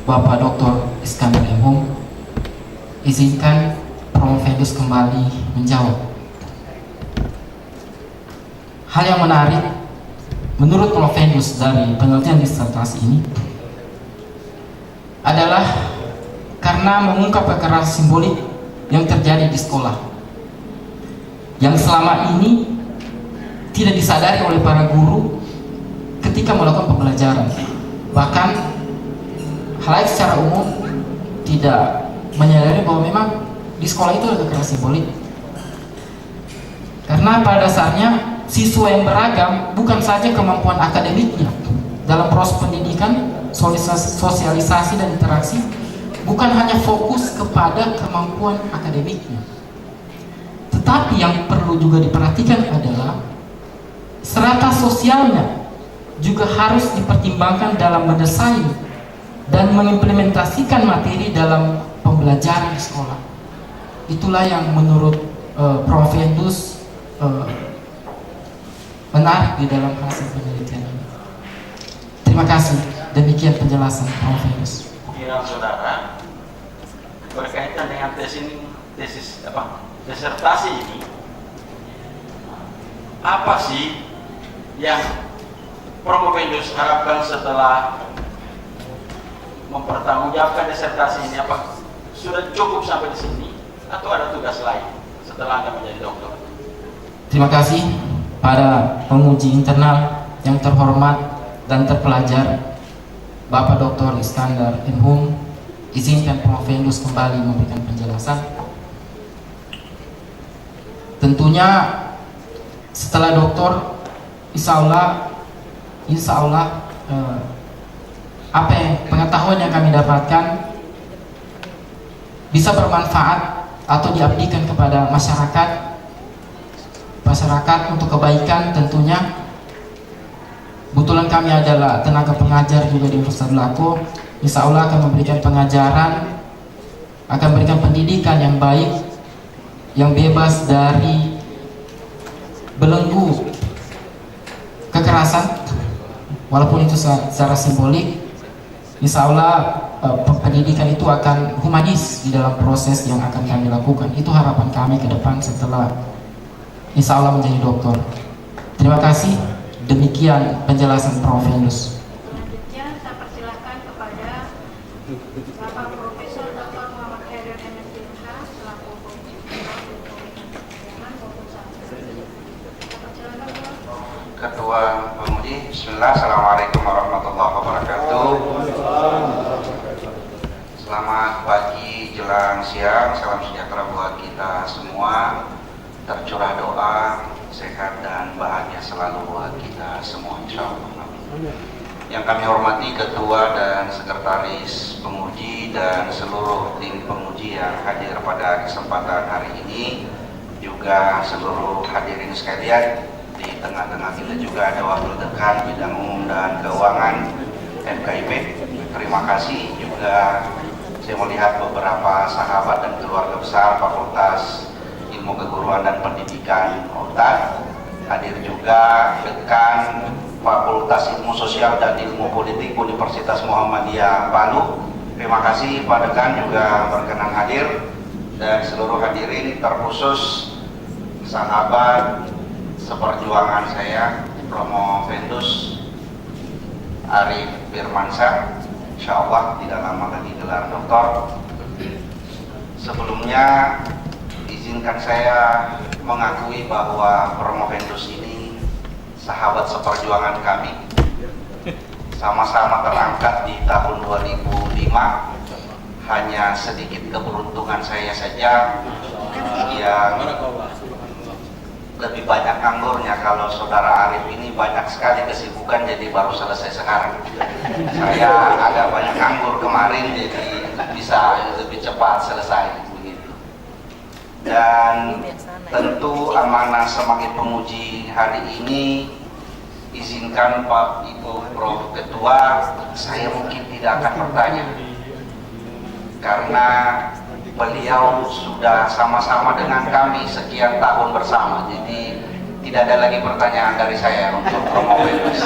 Bapak Dr. Iskandar M.Hum, izinkan Promovendus kembali menjawab. Hal yang menarik menurut Promovendus dari penelitian disertasi ini adalah karena mengungkap kekerasan simbolik yang terjadi di sekolah, yang selama ini tidak disadari oleh para guru ketika melakukan pembelajaran. Bahkan halayak secara umum tidak menyadari bahwa memang di sekolah itu ada kekerasan simbolik. Karena pada dasarnya siswa yang beragam bukan saja kemampuan akademiknya dalam proses pendidikan, sosialisasi dan interaksi, bukan hanya fokus kepada kemampuan akademiknya, Tetapi yang perlu juga diperhatikan adalah strata sosialnya juga harus dipertimbangkan dalam mendesain dan mengimplementasikan materi dalam pembelajaran di sekolah. Itulah yang menurut Prof. Endus menarik di dalam hasil penelitian ini. Terima kasih. Demikian penjelasan Prof. Endus. Kira saudara berkaitan dengan disertasi ini, apa sih yang Promovendus harapkan setelah mempertanggungjawabkan disertasi ini? Apa sudah cukup sampai di sini atau ada tugas lain setelah Anda menjadi dokter? Terima kasih pada penguji internal yang terhormat dan terpelajar Bapak Dr. Iskandar M.Hum. Izinkan Promovendus kembali memberikan penjelasan. Tentunya setelah doktor, insya Allah apa yang pengetahuan yang kami dapatkan bisa bermanfaat atau diabdikan kepada masyarakat untuk kebaikan tentunya. Kebetulan kami adalah tenaga pengajar juga di Universitas Lako. Insya Allah akan memberikan pengajaran, akan memberikan pendidikan yang baik, yang bebas dari belenggu kekerasan, walaupun itu secara simbolik. Insya Allah pendidikan itu akan humanis di dalam proses yang akan kami lakukan. Itu harapan kami ke depan setelah insya Allah menjadi dokter. Terima kasih. Demikian penjelasan Prof. Endus. Selanjutnya saya persilahkan kepada Bapak Profesor Dr. Muhammad Khairul MSc selaku Ketua Penguji. Bismillah. Assalamualaikum warahmatullahi wabarakatuh. Selamat pagi jelang siang. Salam sejahtera buat kita semua. Tercurah doa sehat dan bahagia selalu buat kita semua, insyaallah. Yang kami hormati Ketua dan Sekretaris Penguji dan seluruh tim penguji yang hadir pada kesempatan hari ini, juga seluruh hadirin sekalian. Di tengah-tengah kita juga ada Wakil Dekan Bidang Umum dan Keuangan FKIP. Terima kasih juga. Saya melihat beberapa sahabat dan keluarga besar Fakultas Ilmu Keguruan dan Pendidikan UNTAD. Hadir juga Dekan Fakultas Ilmu Sosial dan Ilmu Politik Universitas Muhammadiyah Palu. Terima kasih Pak Dekan juga berkenan hadir, dan seluruh hadirin, terkhusus sahabat seperjuangan saya Promovendus Arif Firmansyah. Insya Allah tidak lama lagi gelar doktor. Sebelumnya izinkan saya mengakui bahwa Promovendus ini sahabat seperjuangan kami. Sama-sama terangkat di tahun 2005. Hanya sedikit keberuntungan saya saja yang lebih banyak anggurnya. Kalau saudara Arif ini banyak sekali kesibukan, jadi baru selesai sekarang. Saya agak banyak anggur kemarin, jadi bisa lebih cepat selesai begitu. Dan tentu amanah sebagai penguji hari ini, izinkan Pak Ibu Prof Ketua, saya mungkin tidak akan bertanya karena beliau sudah sama-sama dengan kami sekian tahun bersama, jadi tidak ada lagi pertanyaan dari saya untuk Promovendus.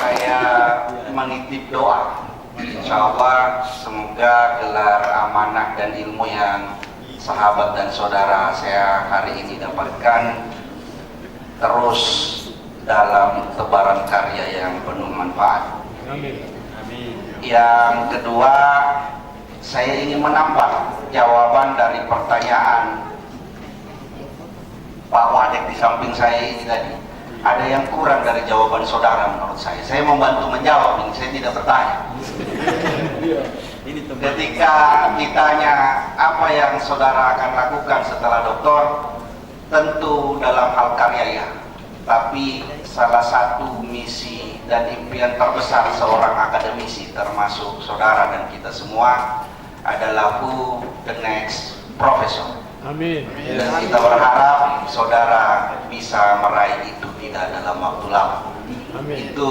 Saya menitip doa, insya Allah semoga gelar amanah dan ilmu yang sahabat dan saudara saya hari ini dapatkan terus dalam tebaran karya yang penuh manfaat. Yang kedua, saya ingin menambah jawaban dari pertanyaan Pak Wadek di samping saya ini tadi. Ada yang kurang dari jawaban saudara menurut saya. Saya membantu menjawab ini, saya tidak bertanya. Ketika ditanya apa yang saudara akan lakukan setelah doktor, tentu dalam hal karya ya. Tapi salah satu misi dan impian terbesar seorang akademisi termasuk saudara dan kita semua adalah who the next professor. Amin. Dan kita berharap saudara bisa meraih itu tidak dalam waktu lama. Amin. Itu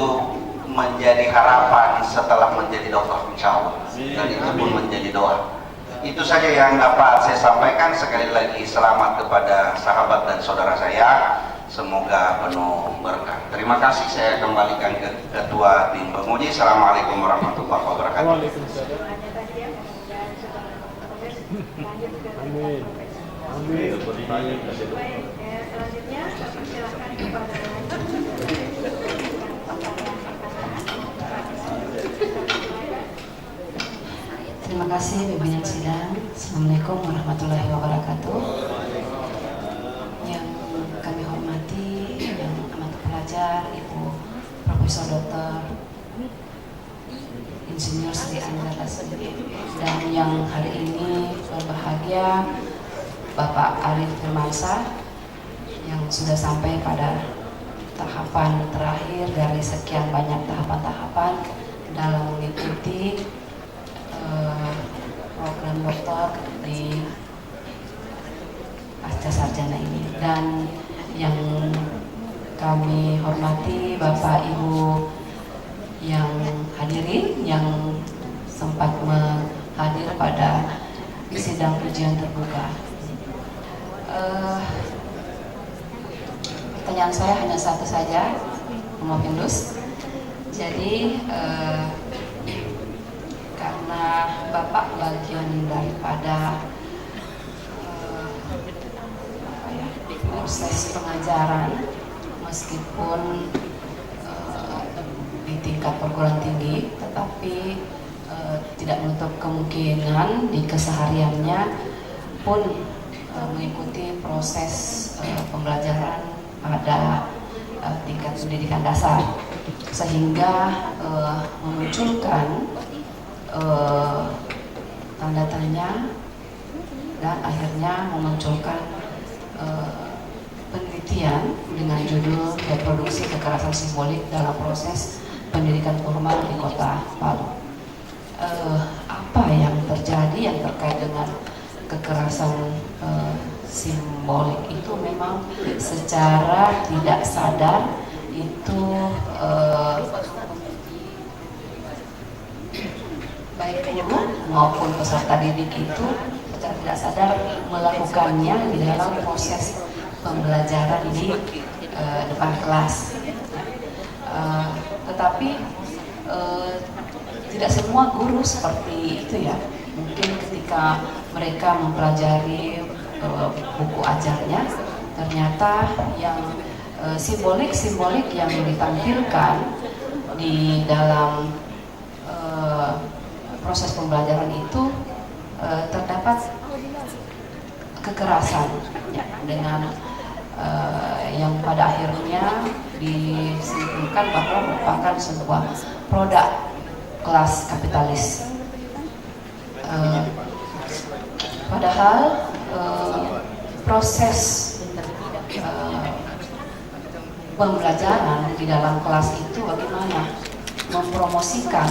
menjadi harapan setelah menjadi dokter, insya Allah. Dan itu pun menjadi doa. Itu saja yang dapat saya sampaikan. Sekali lagi selamat kepada sahabat dan saudara saya. Semoga penuh berkah. Terima kasih. Saya kembalikan ke Ketua Tim Penguji. Assalamualaikum warahmatullahi wabarakatuh. Waalaikumsalam. Amin. Amin. Selanjutnya kami silakan kepada Terima kasih pimpinan sidang. Assalamualaikum warahmatullahi wabarakatuh. Yang kami hormati yang amat pelajar Ibu Profesor Dr. Insinyur Sri Anjar Rasmidi, dan yang hari ini berbahagia Bapak Arif Firmansyah yang sudah sampai pada tahapan terakhir dari sekian banyak tahapan-tahapan dalam mengikuti program doktor di pasca sarjana ini. Dan yang kami hormati Bapak Ibu yang hadirin yang sempat hadir pada sidang ujian terbuka. Pertanyaan saya hanya satu saja, Mopindus. Jadi karena Bapak bagian daripada proses pengajaran, meskipun di tingkat perguruan tinggi, tetapi tidak menutup kemungkinan di kesehariannya pun mengikuti proses pembelajaran pada tingkat pendidikan dasar, sehingga memunculkan tanda tanya dan akhirnya memunculkan penelitian dengan judul reproduksi kekerasan simbolik dalam proses pendidikan formal di Kota Palu. Apa yang terjadi yang terkait dengan kekerasan simbolik itu memang secara tidak sadar itu baik guru maupun peserta didik itu secara tidak sadar melakukannya di dalam proses pembelajaran di depan kelas. Tetapi tidak semua guru seperti itu ya. Mungkin ketika mereka mempelajari buku ajarnya, ternyata yang simbolik-simbolik yang ditampilkan di dalam proses pembelajaran itu terdapat kekerasan ya, dengan yang pada akhirnya disimpulkan bahwa merupakan sebuah produk kelas kapitalis. Padahal proses pembelajaran di dalam kelas itu bagaimana mempromosikan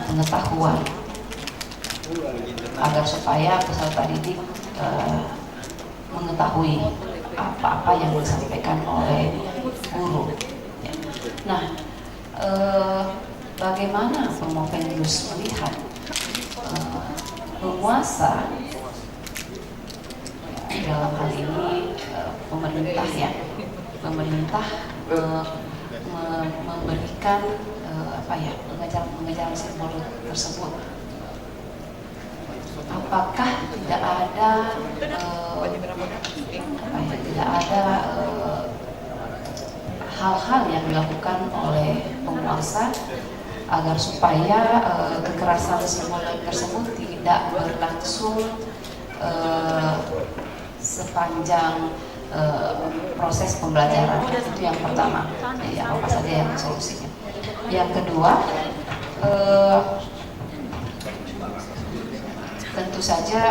pengetahuan agar supaya peserta didik mengetahui apa-apa yang disampaikan oleh guru. Nah, bagaimana Pemopendus melihat penguasa dalam hal ini pemerintah ya, pemerintah memberikan pengajaran simbolik tersebut. Apakah tidak ada hal-hal yang dilakukan oleh penguasa agar supaya kekerasan simbolik tersebut tidak berlangsung sepanjang proses pembelajaran? Itu yang pertama. Jadi apa saja yang solusinya? Yang kedua, tentu saja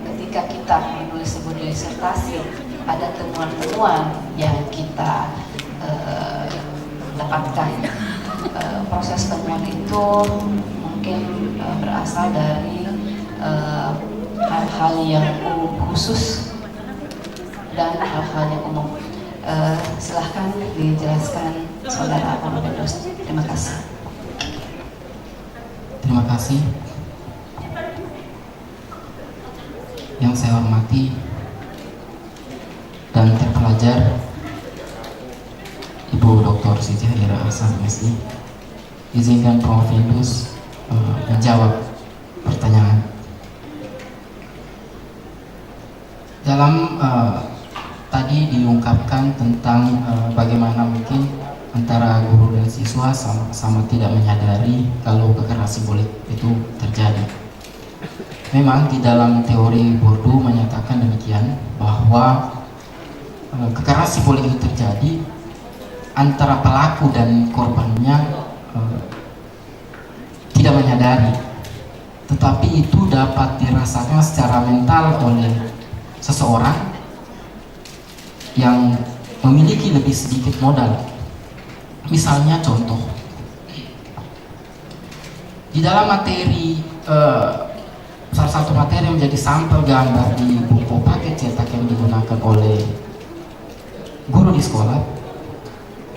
ketika kita menulis sebuah disertasi, ada temuan-temuan yang kita dapatkan. Proses temuan itu mungkin berasal dari hal-hal yang khusus dan hal-hal yang umum. Silahkan dijelaskan Saudara Purwopendus. Terima kasih. Terima kasih. Yang saya hormati dan terpelajar Ibu Dr. Siti Hadijah Hasan MSI, izinkan Purwopendus menjawab pertanyaan. Dalam tadi diungkapkan tentang bagaimana mungkin antara guru dan siswa sama-sama tidak menyadari kalau kekerasan simbolik itu terjadi. Memang di dalam teori Bourdieu menyatakan demikian, bahwa kekerasan simbolik itu terjadi antara pelaku dan korbannya tidak menyadari, tetapi itu dapat dirasakan secara mental oleh seseorang yang memiliki lebih sedikit modal. Misalnya contoh, di dalam materi salah satu materi yang menjadi sampel gambar di buku paket cetak yang digunakan oleh guru di sekolah,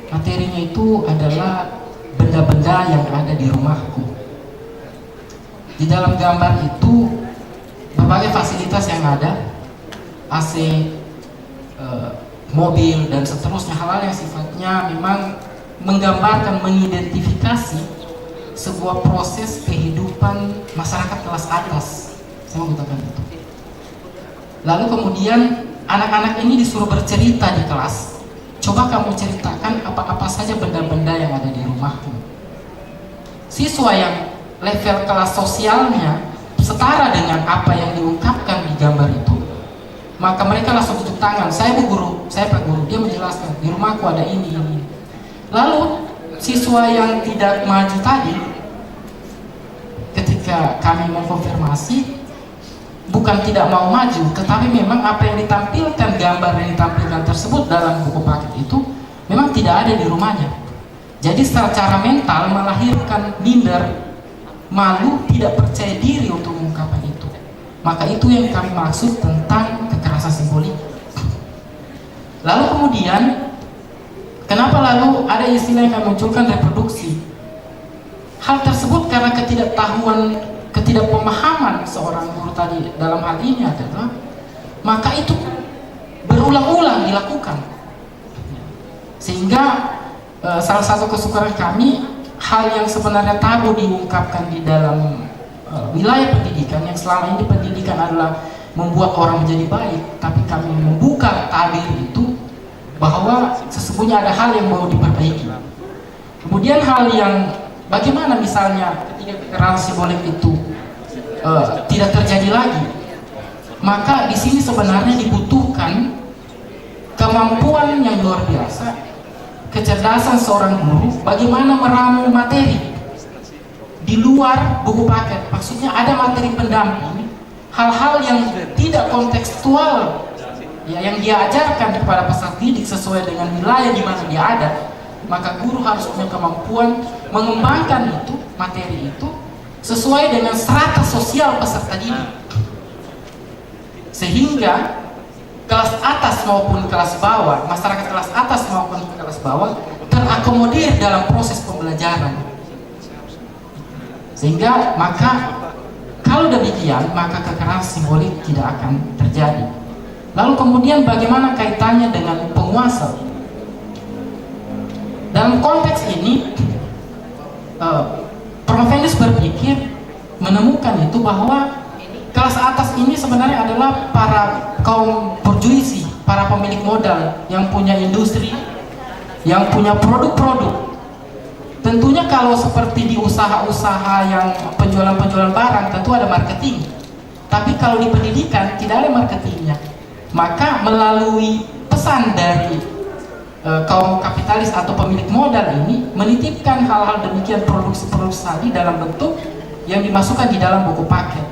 materinya itu adalah benda-benda yang ada di rumahku. Di dalam gambar itu berbagai fasilitas yang ada, AC, mobil dan seterusnya, hal-hal yang sifatnya memang menggambarkan, mengidentifikasi sebuah proses kehidupan masyarakat kelas atas. Saya menggunakan itu. Lalu kemudian anak-anak ini disuruh bercerita di kelas. Coba kamu ceritakan apa-apa saja benda-benda yang ada di rumahmu. Siswa yang level kelas sosialnya setara dengan apa yang diungkapkan di gambar itu, maka mereka langsung tutup tangan. Saya Bu Guru, saya Pak Guru. Dia menjelaskan, di rumahku ada ini. Lalu siswa yang tidak maju tadi, ketika kami mengkonfirmasi, bukan tidak mau maju, tetapi memang apa yang ditampilkan, gambar yang ditampilkan tersebut dalam buku paket itu memang tidak ada di rumahnya. Jadi secara mental melahirkan minder, malu, tidak percaya diri untuk mengungkapkan itu. Maka itu yang kami maksud tentang kekerasan simbolik. Lalu kemudian, kenapa lalu ada istilah yang kami munculkan, reproduksi? Hal tersebut karena ketidaktahuan, ketidakpemahaman seorang guru tadi dalam hal ini adalah, maka itu berulang-ulang dilakukan. Sehingga salah satu kesukaran kami, hal yang sebenarnya tabu diungkapkan di dalam wilayah pendidikan, yang selama ini pendidikan adalah membuat orang menjadi baik, tapi kami membuka tabir itu bahwa sesungguhnya ada hal yang mau diperbaiki. Kemudian hal yang bagaimana misalnya ketika kekerasan simbolik itu tidak terjadi lagi, maka di sini sebenarnya dibutuhkan kemampuan yang luar biasa, kecerdasan seorang guru bagaimana meramu materi di luar buku paket. Maksudnya ada materi pendamping, hal-hal yang tidak kontekstual ya, yang dia ajarkan kepada peserta didik sesuai dengan wilayah di mana dia ada. Maka guru harus punya kemampuan mengembangkan itu, materi itu sesuai dengan strata sosial peserta didik, sehingga kelas atas maupun kelas bawah, masyarakat kelas atas maupun kelas bawah terakomodir dalam proses pembelajaran. Sehingga maka kalau demikian, maka kekerasan simbolik tidak akan terjadi. Lalu kemudian bagaimana kaitannya dengan penguasa? Dalam konteks ini, Purwopendus berpikir menemukan itu bahwa kelas atas ini sebenarnya adalah para kaum berjuisi, para pemilik modal yang punya industri, yang punya produk-produk. Tentunya kalau seperti di usaha-usaha yang penjualan-penjualan barang tentu ada marketing. Tapi kalau di pendidikan tidak ada marketingnya. Maka melalui pesan dari kaum kapitalis atau pemilik modal ini menitipkan hal-hal demikian, produksi-produksi tadi dalam bentuk yang dimasukkan di dalam buku paket.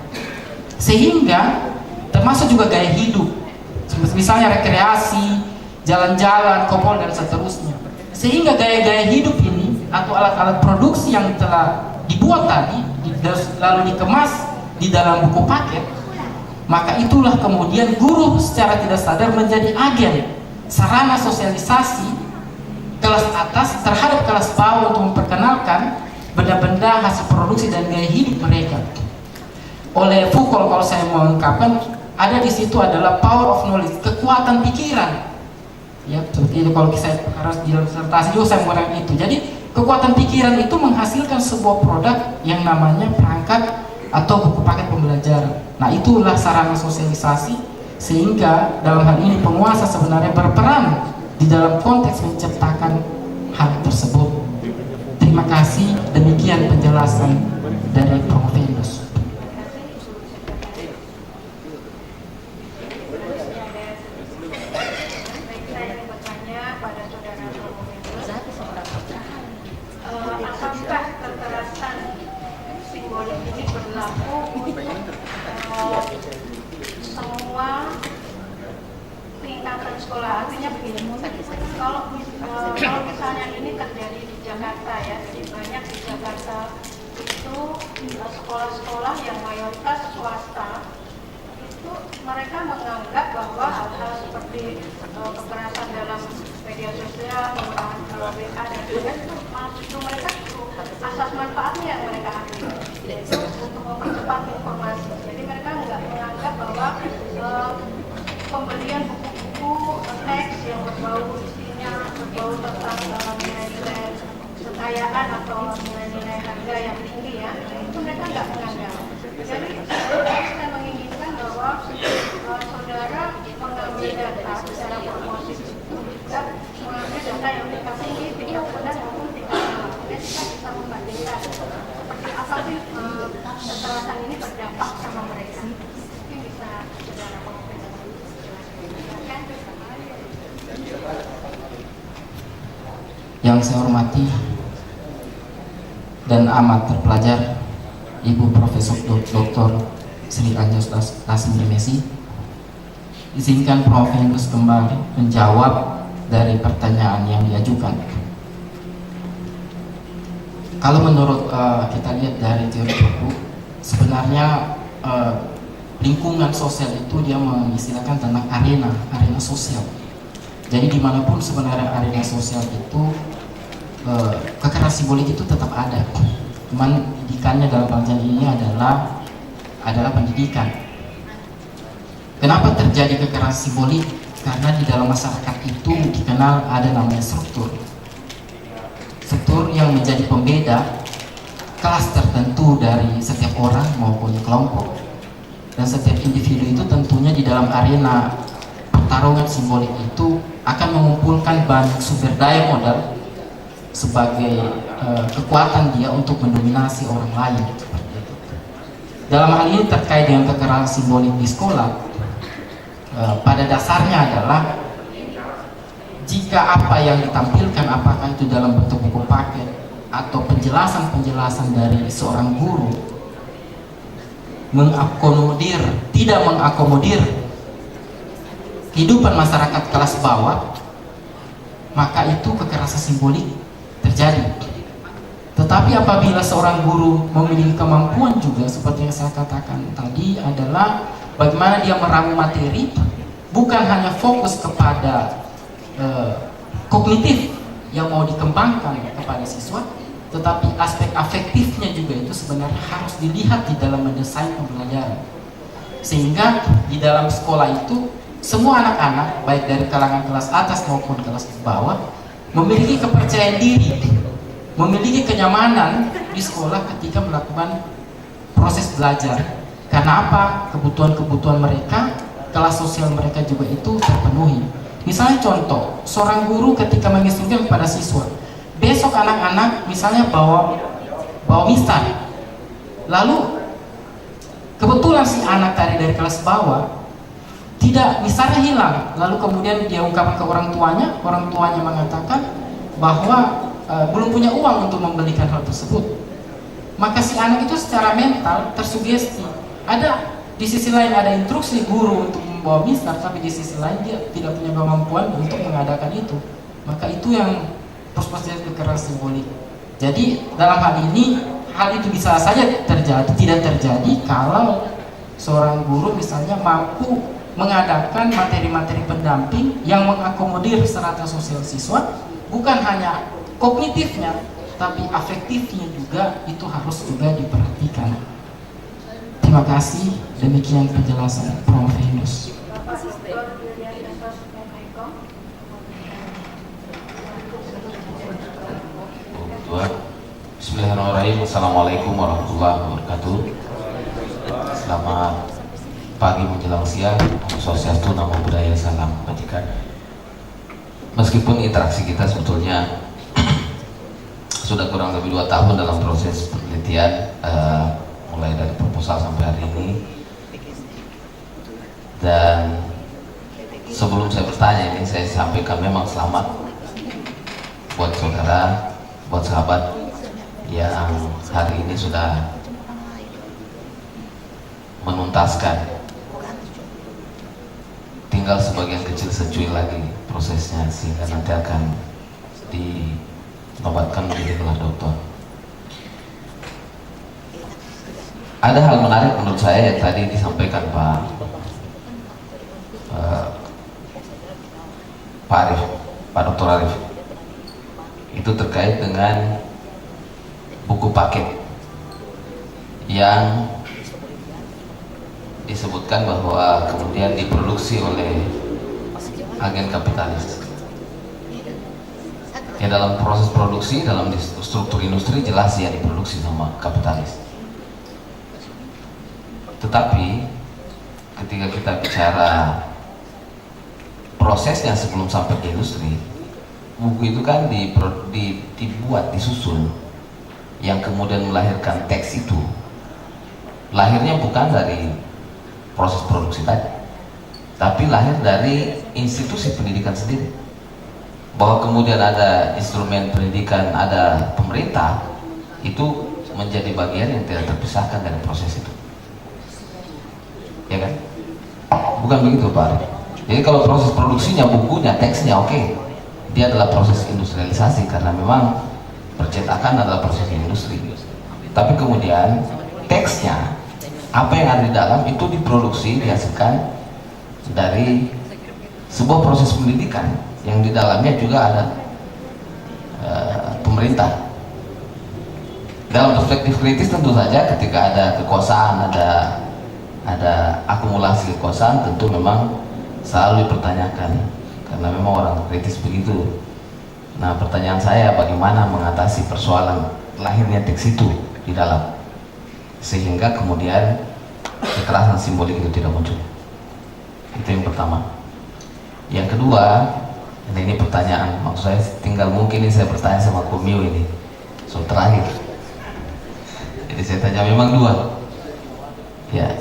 Sehingga termasuk juga gaya hidup, misalnya rekreasi, jalan-jalan, kopol dan seterusnya. Sehingga gaya-gaya hidup ini atau alat-alat produksi yang telah dibuat tadi lalu dikemas di dalam buku paket, maka itulah kemudian guru secara tidak sadar menjadi agen sarana sosialisasi kelas atas terhadap kelas bawah untuk memperkenalkan benda-benda hasil produksi dan gaya hidup mereka. Oleh Foucault, kalau saya mengungkapkan, ada di situ adalah power of knowledge, kekuatan pikiran. Ya, seperti itu kalau saya harus di dalam disertasi juga saya menggunakan itu. Jadi kekuatan pikiran itu menghasilkan sebuah produk yang namanya perangkat atau buku paket pembelajaran. Nah, itulah sarana sosialisasi, sehingga dalam hal ini penguasa sebenarnya berperan di dalam konteks menciptakan hal tersebut. Terima kasih, demikian penjelasan dari Prof. Venus. Apakah kekerasan simbolik ini berlaku untuk semua tingkatan sekolah? Artinya begini, kalau misalnya ini terjadi di Jakarta ya, jadi banyak di Jakarta itu sekolah-sekolah yang mayoritas swasta itu mereka menganggap bahwa hal-hal seperti kekerasan dalam media sosial, menggunakan WA dan sebagainya itu justru mereka asas manfaatnya yang mereka ambil, yaitu untuk mempercepat informasi. Jadi mereka nggak menganggap bahwa pembelian buku-buku teks yang berbau isinya berbau tentang nilai-nilai kekayaan atau nilai-nilai harga yang tinggi ya, itu mereka nggak menganggap. Jadi saya menginginkan bahwa saudara mengambil data secara promosi itu juga mengambil data yang tingkat tinggi, tingkat benar maupun tingkat salah. Jadi kita bisa membandingkan seperti apa sih kekerasan ini berdampak sama mereka. Mungkin bisa saudara mengambil. Yang saya hormati dan amat terpelajar Ibu Profesor Dr. Sri Anjos Lasmini Messi, izinkan Prof. Venus kembali menjawab dari pertanyaan yang diajukan. Kalau menurut kita lihat dari teori buku, sebenarnya lingkungan sosial itu dia mengistilahkan tentang arena sosial. Jadi dimanapun sebenarnya arena sosial itu kekerasan simbolik itu tetap ada. Cuman pendidikannya dalam pengajian ini adalah pendidikan. Kenapa terjadi kekerasan simbolik? Karena di dalam masyarakat itu dikenal ada namanya struktur yang menjadi pembeda kelas tertentu dari setiap orang maupun kelompok. Dan setiap individu itu tentunya di dalam arena pertarungan simbolik itu akan mengumpulkan banyak sumber daya modal sebagai kekuatan dia untuk mendominasi orang lain. Dalam hal ini terkait dengan kekerasan simbolik di sekolah, pada dasarnya adalah jika apa yang ditampilkan, apakah itu dalam bentuk buku paket atau penjelasan-penjelasan dari seorang guru tidak mengakomodir kehidupan masyarakat kelas bawah, maka itu kekerasan simbolik terjadi. Tetapi apabila seorang guru memiliki kemampuan juga seperti yang saya katakan tadi adalah bagaimana dia meramu materi, bukan hanya fokus kepada kognitif yang mau dikembangkan kepada siswa, tetapi aspek afektifnya juga itu sebenarnya harus dilihat di dalam mendesain pembelajaran. Sehingga di dalam sekolah itu semua anak-anak baik dari kalangan kelas atas maupun kelas bawah memiliki kepercayaan diri, memiliki kenyamanan di sekolah ketika melakukan proses belajar. Karena apa? Kebutuhan-kebutuhan mereka, kelas sosial mereka juga itu terpenuhi. Misalnya contoh, seorang guru ketika menginstruksikan kepada siswa, besok anak-anak misalnya bawa mistar, lalu kebetulan si anak tadi dari kelas bawah tidak, misalnya hilang, lalu kemudian dia ungkapkan ke orang tuanya mengatakan bahwa belum punya uang untuk membelikan hal tersebut, maka si anak itu secara mental tersugesti. Ada di sisi lain ada instruksi guru untuk membawa mistar, tapi di sisi lain dia tidak punya kemampuan untuk mengadakan itu, maka itu yang proses kekerasan simbolik. Jadi dalam hal ini hal itu bisa saja terjadi, tidak terjadi kalau seorang guru misalnya mampu mengadakan materi-materi pendamping yang mengakomodir strata sosial siswa, bukan hanya kognitifnya tapi afektifnya juga itu harus juga diperhatikan. Terima kasih, demikian penjelasan Prof. Hindus. Bismillahirrahmanirrahim. Assalamualaikum warahmatullahi wabarakatuh. Selamat pagi menjelang siang. Om Swastiastu, Namo Buddhaya, salam kebajikan. Meskipun interaksi kita sebetulnya sudah kurang lebih 2 tahun dalam proses penelitian, mulai dari proposal sampai hari ini, dan sebelum saya bertanya ini saya sampaikan memang selamat buat saudara, buat sahabat yang hari ini sudah menuntaskan, tinggal sebagian kecil secuil lagi prosesnya sehingga nanti akan dinobatkan menjadi gelar doktor. Ada hal menarik menurut saya yang tadi disampaikan Pak Arif, Pak Dr. Arif, itu terkait dengan buku paket yang disebutkan bahwa kemudian diproduksi oleh agen kapitalis. Ya, dalam proses produksi, dalam struktur industri jelas ya diproduksi sama kapitalis. Tetapi ketika kita bicara prosesnya sebelum sampai ke industri, buku itu kan dibuat, disusun, yang kemudian melahirkan teks itu lahirnya bukan dari proses produksi tadi, tapi lahir dari institusi pendidikan sendiri. Bahwa kemudian ada instrumen pendidikan, ada pemerintah, itu menjadi bagian yang tidak terpisahkan dari proses itu, ya kan? Bukan begitu Pak Arif? Jadi kalau proses produksinya, bukunya, teksnya oke, dia adalah proses industrialisasi karena memang percetakan adalah proses industri. Tapi kemudian teksnya, apa yang ada di dalam itu diproduksi, dihasilkan dari sebuah proses pendidikan yang di dalamnya juga ada pemerintah. Dalam perspektif kritis tentu saja ketika ada kekuasaan, ada akumulasi kekuasaan, tentu memang selalu dipertanyakan karena memang orang kritis begitu. Nah, pertanyaan saya, bagaimana mengatasi persoalan lahirnya teks itu di dalam, sehingga kemudian kekerasan simbolik itu tidak muncul. Itu yang pertama. Yang kedua, ini pertanyaan, maksud saya tinggal mungkin ini saya bertanya sama Komio ini soal terakhir. Jadi saya tanya memang 2. Ya.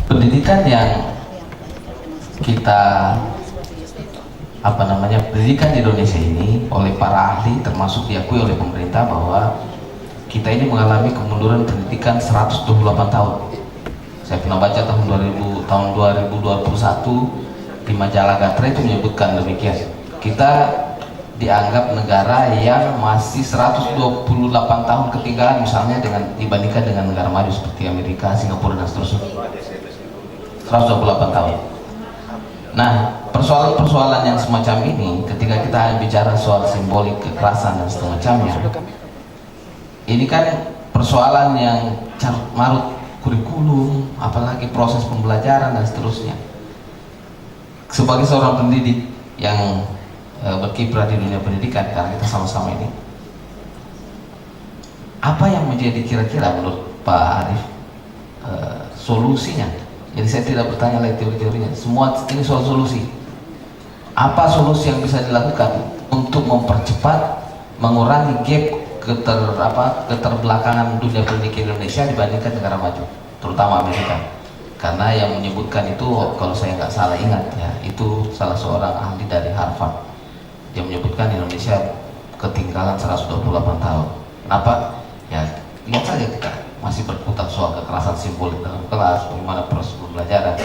Pendidikan yang kita pendidikan di Indonesia ini oleh para ahli termasuk diakui oleh pemerintah bahwa kita ini mengalami kemunduran pendidikan 128 tahun. Saya pernah baca tahun 2021 di majalah Gatra itu menyebutkan demikian. Kita dianggap negara yang masih 128 tahun ketinggalan misalnya dibandingkan dengan negara maju seperti Amerika, Singapura dan seterusnya. 128 tahun. Nah, persoalan-persoalan yang semacam ini ketika kita bicara soal simbolik kekerasan dan semacamnya, ini kan persoalan yang carut marut kurikulum, apalagi proses pembelajaran dan seterusnya. Sebagai seorang pendidik yang berkiprah di dunia pendidikan, karena kita sama-sama ini, apa yang menjadi kira-kira menurut Pak Arif solusinya? Jadi saya tidak bertanya lagi teori-teorinya, semua ini soal solusi. Apa solusi yang bisa dilakukan untuk mempercepat, mengurangi gap keterbelakangan dunia pendidikan Indonesia dibandingkan negara maju, terutama Amerika? Karena yang menyebutkan itu, kalau saya nggak salah ingat ya, itu salah seorang ahli dari Harvard. Dia menyebutkan Indonesia ketinggalan 128 tahun. Kenapa? Ya lihat saja, kita masih berputar soal kekerasan simbolik dalam kelas, bagaimana proses pembelajaran,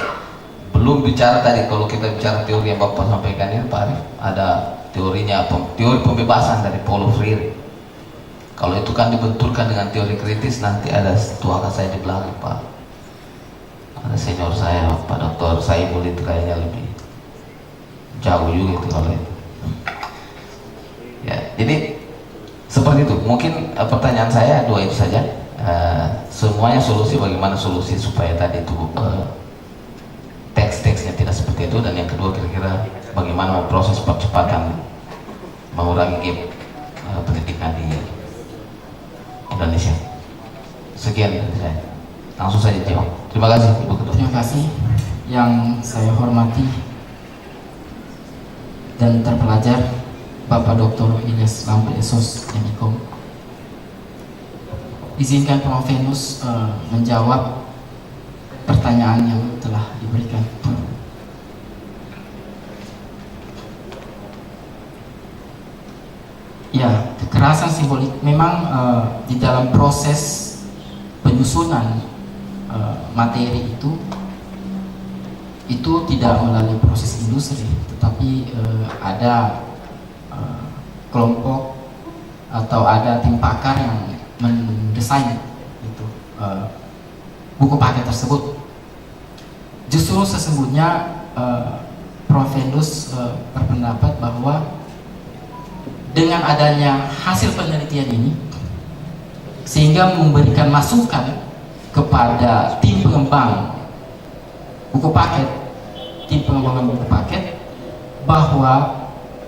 belum bicara tadi, kalau kita bicara teori yang Bapak sampaikan ini Pak Arif, ada teorinya, teori pembebasan dari Paulo Freire. Kalau itu kan dibenturkan dengan teori kritis, nanti ada kakak saya di belakang Pak, ada senior saya Pak Dr. Saiful, itu kayaknya lebih jauh juga itu kalau itu. Ya, jadi seperti itu. Mungkin pertanyaan saya dua itu saja. Semuanya solusi, bagaimana solusi supaya tadi itu teks-teksnya tidak seperti itu, dan yang kedua kira-kira bagaimana memproses percepatan mengurangi gap pendidikan di Indonesia. Sekian dari saya, langsung saja jawab. Terima kasih Ibu Ketua. Terima kasih. Yang saya hormati dan terpelajar Bapak Dr. Ilyas Lambe Sos Emikom. Izinkan Prof. Venus menjawab pertanyaan yang telah diberikan. Ya, kekerasan simbolik memang di dalam proses penyusunan materi itu tidak melalui proses industri, tetapi ada kelompok atau ada tim pakar yang mendesain itu buku paket tersebut. Justru sesungguhnya Prof. Venus berpendapat bahwa dengan adanya hasil penelitian ini, sehingga memberikan masukan kepada tim pengembang buku paket, tim pengembangan buku paket, bahwa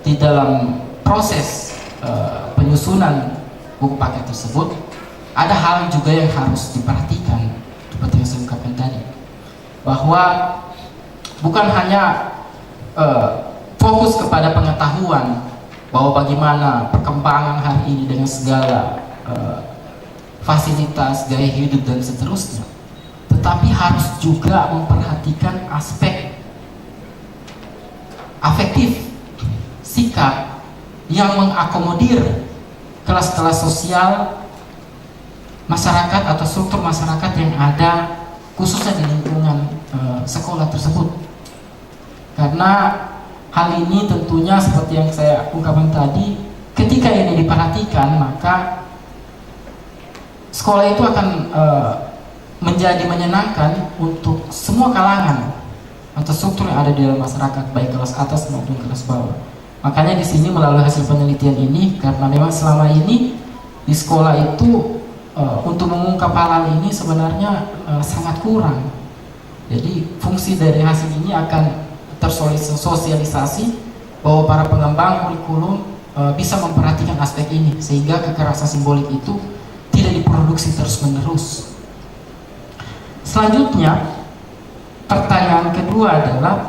di dalam proses penyusunan buku paket tersebut ada hal juga yang harus diperhatikan, seperti yang saya ungkapkan tadi, bahwa bukan hanya fokus kepada pengetahuan bahwa bagaimana perkembangan hari ini dengan segala fasilitas, gaya hidup dan seterusnya, tetapi harus juga memperhatikan aspek afektif, sikap yang mengakomodir kelas-kelas sosial masyarakat atau struktur masyarakat yang ada khususnya di lingkungan sekolah tersebut. Karena hal ini tentunya seperti yang saya ungkapkan tadi, ketika ini diperhatikan maka sekolah itu akan menjadi menyenangkan untuk semua kalangan atau struktur yang ada di dalam masyarakat, baik kelas atas maupun kelas bawah. Makanya di sini melalui hasil penelitian ini, karena memang selama ini di sekolah itu untuk mengungkap hal ini sebenarnya sangat kurang. Jadi fungsi dari hasil ini akan tersosialisasi bahwa para pengembang kurikulum bisa memperhatikan aspek ini, sehingga kekerasan simbolik itu tidak diproduksi terus-menerus. Selanjutnya, pertanyaan kedua adalah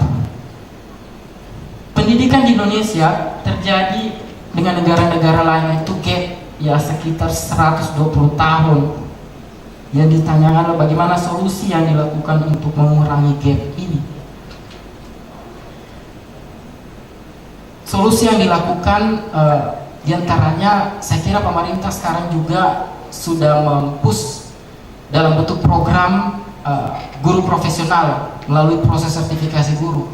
pendidikan di Indonesia terjadi dengan negara-negara lain itu gap ya sekitar 120 tahun. Yang ditanyakan bagaimana solusi yang dilakukan untuk mengurangi gap ini. Solusi yang dilakukan diantaranya saya kira pemerintah sekarang juga sudah mempush dalam bentuk program guru profesional melalui proses sertifikasi guru.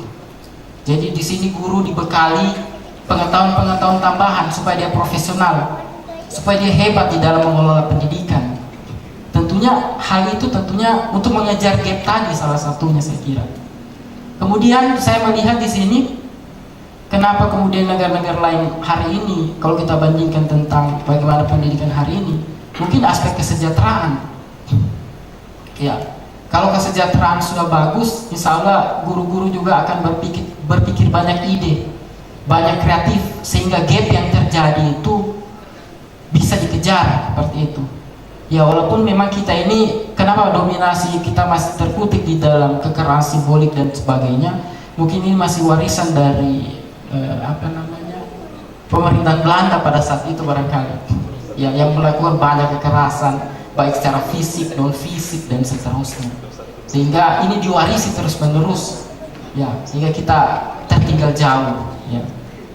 Jadi di sini guru dibekali pengetahuan-pengetahuan tambahan supaya dia profesional, supaya dia hebat di dalam mengelola pendidikan. Tentunya hal itu tentunya untuk mengejar gap tadi salah satunya saya kira. Kemudian saya melihat di sini kenapa kemudian negara-negara lain hari ini, kalau kita bandingkan tentang bagaimana pendidikan hari ini, mungkin aspek kesejahteraan. Ya, kalau kesejahteraan sudah bagus, insya Allah guru-guru juga akan berpikir banyak ide, banyak kreatif, sehingga gap yang terjadi itu bisa dikejar seperti itu. Ya, walaupun memang kita ini, kenapa dominasi kita masih terkutik di dalam kekerasan simbolik dan sebagainya, mungkin ini masih warisan dari pemerintahan Belanda pada saat itu barangkali, ya, yang melakukan banyak kekerasan baik secara fisik, non fisik dan seterusnya, sehingga ini diwarisi terus menerus, ya, sehingga kita tertinggal jauh, ya.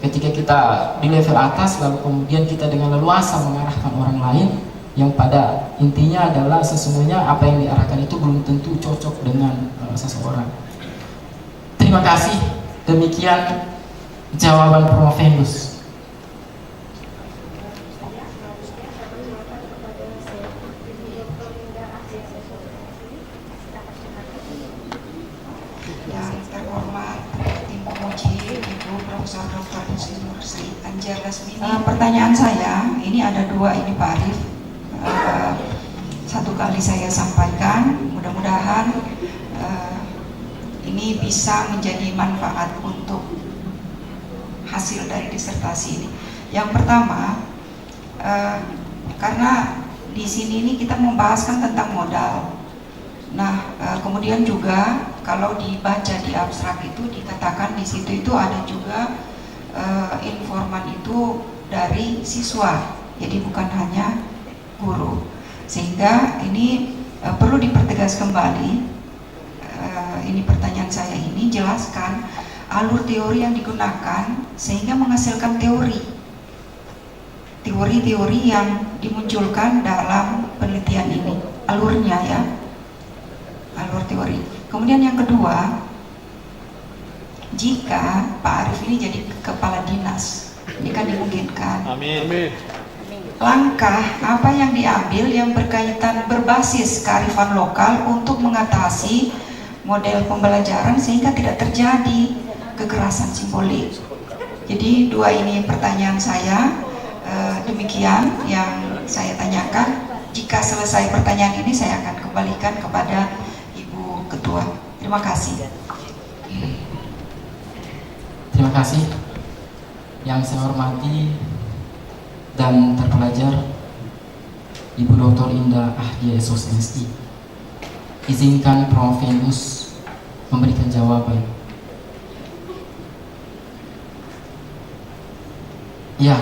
Ketika kita di level atas lalu kemudian kita dengan leluasa mengarahkan orang lain yang pada intinya adalah sesungguhnya apa yang diarahkan itu belum tentu cocok dengan seseorang. Terima kasih. Demikian jawaban Promovendus. Yang terhormat tim penguji Ibu Profesor Dr. Insinyur Sri Anjar Lasmini. Pertanyaan saya, ini ada dua ini Pak Arief. Satu kali saya sampaikan, mudah-mudahan ini bisa menjadi manfaat untuk hasil dari disertasi ini. Yang pertama, karena di sini ini kita membahaskan tentang modal. Nah, kemudian juga kalau dibaca di abstrak itu dikatakan di situ itu ada juga informan itu dari siswa, jadi bukan hanya guru. Sehingga ini perlu dipertegas kembali. Ini pertanyaan saya ini, jelaskan alur teori yang digunakan sehingga menghasilkan teori-teori yang dimunculkan dalam penelitian ini, alurnya ya, alur teori. Kemudian yang kedua, jika Pak Arief ini jadi kepala dinas, ini kan dimungkinkan. Amin. Langkah apa yang diambil yang berkaitan berbasis kearifan lokal untuk mengatasi model pembelajaran sehingga tidak terjadi kekerasan simbolik. Jadi dua ini pertanyaan saya, demikian yang saya tanyakan. Jika selesai pertanyaan ini saya akan kembalikan kepada Ibu Ketua. Terima kasih. Terima kasih. Yang saya hormati dan terpelajar Ibu Dr. Indah Ahdiah SOS MSI, izinkan Promovendus memberikan jawaban. Ya,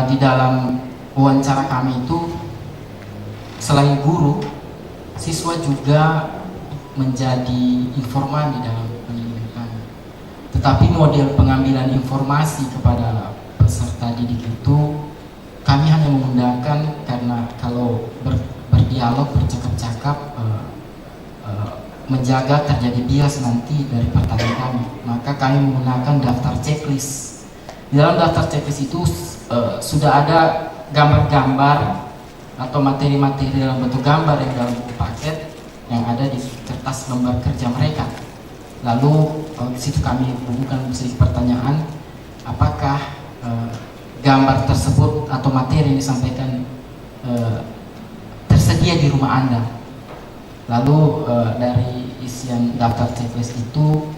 di dalam wawancara kami itu selain guru, siswa juga menjadi informan di dalam pendidikan kami. Tetapi model pengambilan informasi kepada peserta didik itu kami hanya menggunakan, karena kalau berdialog, bercakap-cakap, menjaga terjadi bias nanti dari pertanyaan kami, maka kami menggunakan daftar checklist. Di dalam daftar checklist itu sudah ada gambar-gambar atau materi-materi dalam bentuk gambar yang dalam buku paket yang ada di kertas lembar kerja mereka. Lalu di situ kami bubuhkan sedikit pertanyaan, apakah gambar tersebut atau materi yang disampaikan tersedia di rumah Anda. Lalu dari isian daftar checklist itu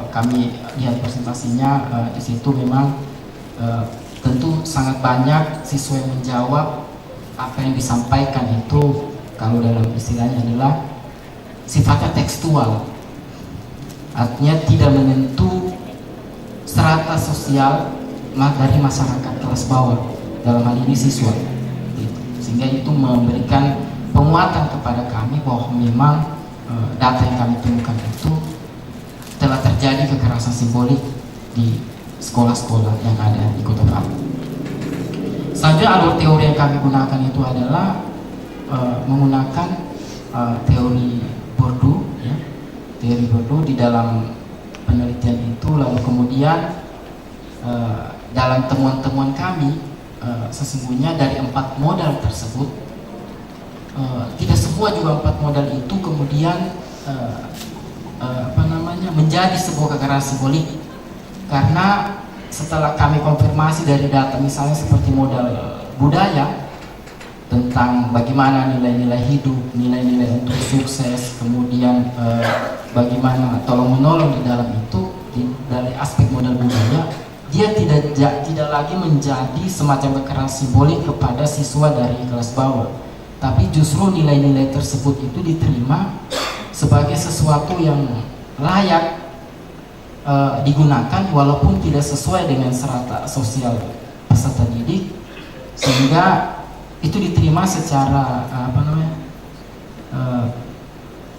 kami lihat presentasinya, di situ memang tentu sangat banyak siswa yang menjawab apa yang disampaikan itu, kalau dalam istilahnya adalah sifatnya tekstual, artinya tidak menyentuh strata sosial dari masyarakat kelas bawah, dalam hal ini siswa, sehingga itu memberikan penguatan kepada kami bahwa memang data yang kami temukan itu telah terjadi kekerasan simbolik di sekolah-sekolah yang ada di Kota Palu. Selanjutnya alur teori yang kami gunakan itu adalah menggunakan teori Bourdieu, ya. Teori Bourdieu di dalam penelitian itu. Lalu kemudian dalam temuan-temuan kami, sesungguhnya dari 4 modal tersebut, tidak semua juga 4 modal itu kemudian menjadi sebuah kekerasan simbolik, karena setelah kami konfirmasi dari data misalnya seperti modal budaya tentang bagaimana nilai-nilai hidup, nilai-nilai untuk sukses, kemudian bagaimana tolong menolong di dalam itu, dari aspek modal budaya, dia tidak lagi menjadi semacam kekerasan simbolik kepada siswa dari kelas bawah, tapi justru nilai-nilai tersebut itu diterima sebagai sesuatu yang layak digunakan walaupun tidak sesuai dengan strata sosial peserta didik, sehingga itu diterima secara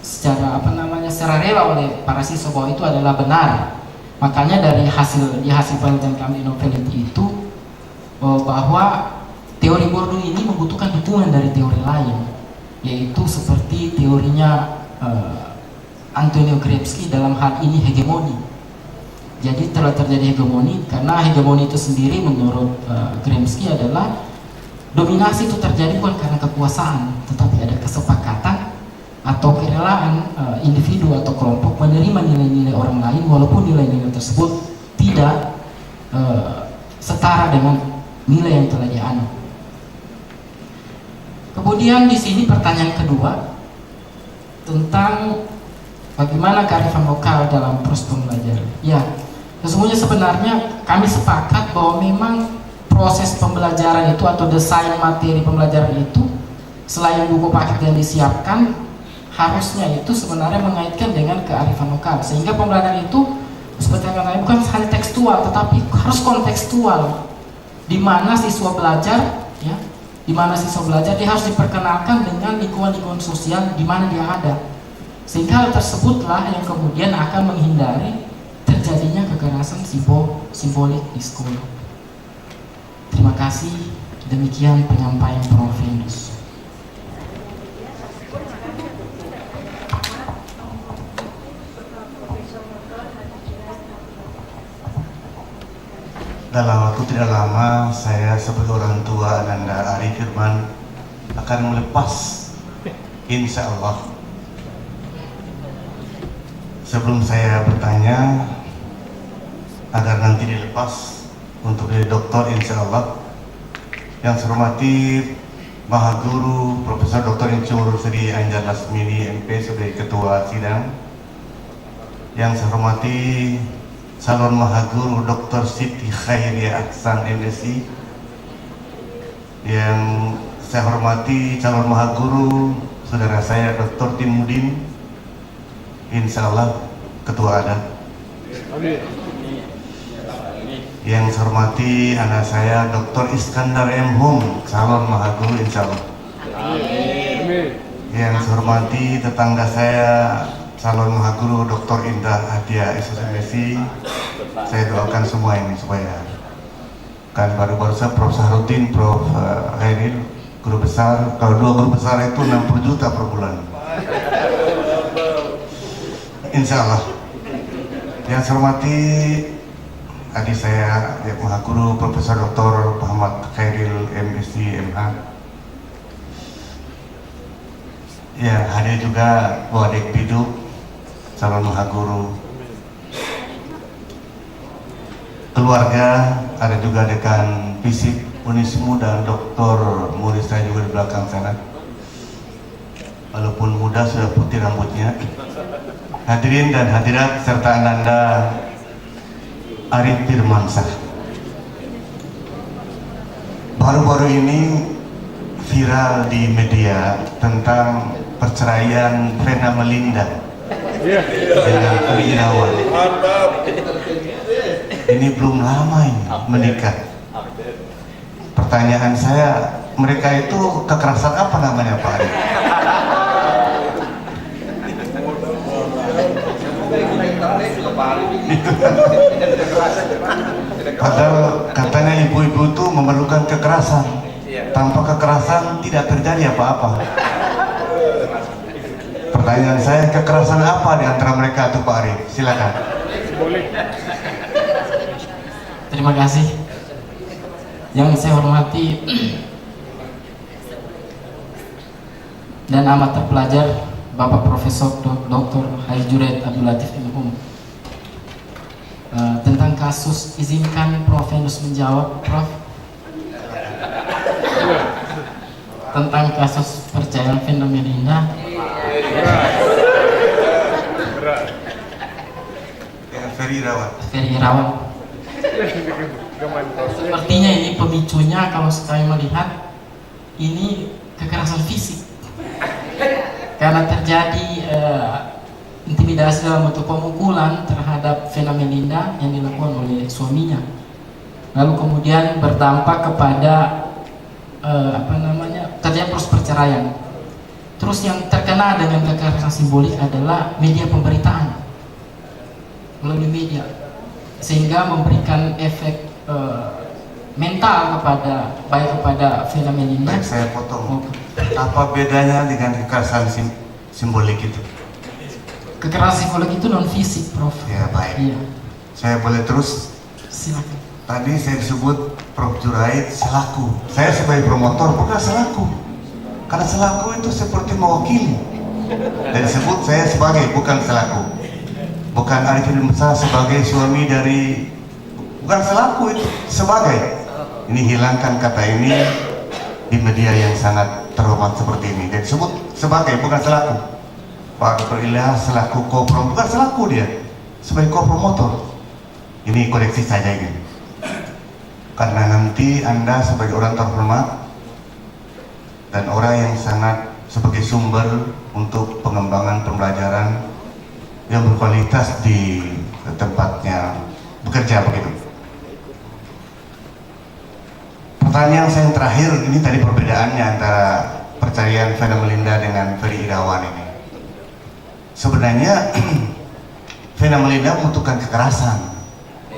secara rela oleh para siswa bahwa itu adalah benar. Makanya dari hasil penelitian kami di Novelity itu bahwa teori Bourdieu ini membutuhkan dukungan dari teori lain, yaitu seperti teorinya Antonio Gramsci dalam hal ini hegemoni. Jadi telah terjadi hegemoni karena hegemoni itu sendiri menurut Gramsci adalah dominasi itu terjadi bukan karena kekuasaan, tetapi ada kesepakatan atau kerelaan individu atau kelompok menerima nilai-nilai orang lain walaupun nilai-nilai tersebut tidak setara dengan nilai yang telah dianut. Kemudian di sini pertanyaan kedua tentang bagaimana kearifan lokal dalam proses pembelajaran. Ya, sesungguhnya sebenarnya kami sepakat bahwa memang proses pembelajaran itu atau desain materi pembelajaran itu selain buku paket yang disiapkan, harusnya itu sebenarnya mengaitkan dengan kearifan lokal, sehingga pembelajaran itu seperti yang kata bukan hanya tekstual tetapi harus kontekstual, di mana siswa belajar, ya, di mana siswa belajar dia harus diperkenalkan dengan lingkungan-lingkungan sosial di mana dia ada, sehingga hal tersebutlah yang kemudian akan menghindari terjadinya kekerasan simbolik di sekolah. Terima kasih, demikian penyampaian Prof. Endus. Dalam waktu tidak lama, saya sebagai orang tua Ananda Ari Firman akan melepas, insya Allah. Sebelum saya bertanya, agar nanti dilepas untuk jadi doktor, insya Allah, yang saya hormati Mahaguru Profesor Dr. Incur Sri Anjar Lasmini MP sebagai Ketua Sidang, yang saya hormati Calon Mahaguru Dr. Siti Khairia Aksan MSI, yang saya hormati calon Mahaguru saudara saya Dr. Timudin, insya Allah Ketua Adat. Yang saya hormati anak saya Dr. Iskandar M. Hum, calon Mahaguru insya Allah. Yang saya hormati tetangga saya calon Mahaguru Dr. Indah Hadia SSMSI, saya doakan semua ini supaya kan baru-baru saya Prof. Saharuddin, Prof. Hairil, guru besar. Kalau dua guru besar itu 60 juta per bulan. Insya Allah. Yang saya hormati adik saya Mahaguru Profesor Dr. Muhammad Khairil MSc MH. Ya, hadir juga Wadek Biduk, calon Mahaguru. Keluarga, ada juga dekan fisik Unismu dan Dr. murid saya juga di belakang sana. Walaupun muda sudah putih rambutnya. Hadirin dan hadirat serta Ananda Arif Firmansyah. Baru-baru ini viral di media tentang perceraian Vena Melinda dengan Ferry Irawan. Ini belum lama ini menikah. Pertanyaan saya, mereka itu kekerasan apa namanya Pak Arif? Padahal katanya ibu-ibu itu memerlukan kekerasan. Tanpa kekerasan tidak terjadi apa-apa. Pertanyaan saya, kekerasan apa di antara mereka itu Pak Arif? Silakan. Terima kasih. Yang saya hormati dan amat terpelajar Bapak Profesor Dr. Haji Junaid Abdul Latif M.Hum. Tentang kasus, izinkan Prof. Endus menjawab, Prof. Tentang kasus perceraian Vena Melinda. Ferry Irawan. Ferry Irawan. Sepertinya ini pemicunya kalau saya melihat ini kekerasan fisik. Karena terjadi intimidasi dalam bentuk pemukulan terhadap Vena Melinda yang dilakukan oleh suaminya. Lalu kemudian berdampak kepada terjadi proses perceraian. Terus yang terkena dengan kekerasan simbolik adalah media pemberitaan melalui media, sehingga memberikan efek mental kepada Vena Melinda. Baik, saya potong. Apa bedanya dengan kekerasan simbolik itu? kekerasan simbolik itu non fisik, Prof. Ya, baik. Iya. Saya boleh terus? Silakan. Tadi saya disebut Prof. Jurait selaku. Saya sebagai promotor bukan selaku. Karena selaku itu seperti mewakili. Dan disebut saya sebagai, bukan selaku. Bukan Arifin Musa sebagai suami dari, bukan selaku itu, sebagai. Ini hilangkan kata ini di media yang sangat terhormat seperti ini. Dan disebut sebagai, bukan selaku. Pak Dr. Ilyas selaku koprom, bukan selaku dia, sebagai kopromotor. Ini koreksi saja ini. Karena nanti Anda sebagai orang terhormat dan orang yang sangat sebagai sumber untuk pengembangan pembelajaran yang berkualitas di tempatnya bekerja begitu. Pertanyaan saya yang terakhir, ini tadi perbedaannya antara percayaan Vena Melinda dengan Ferry Irawan ini. Sebenarnya Vena Melinda membutuhkan kekerasan,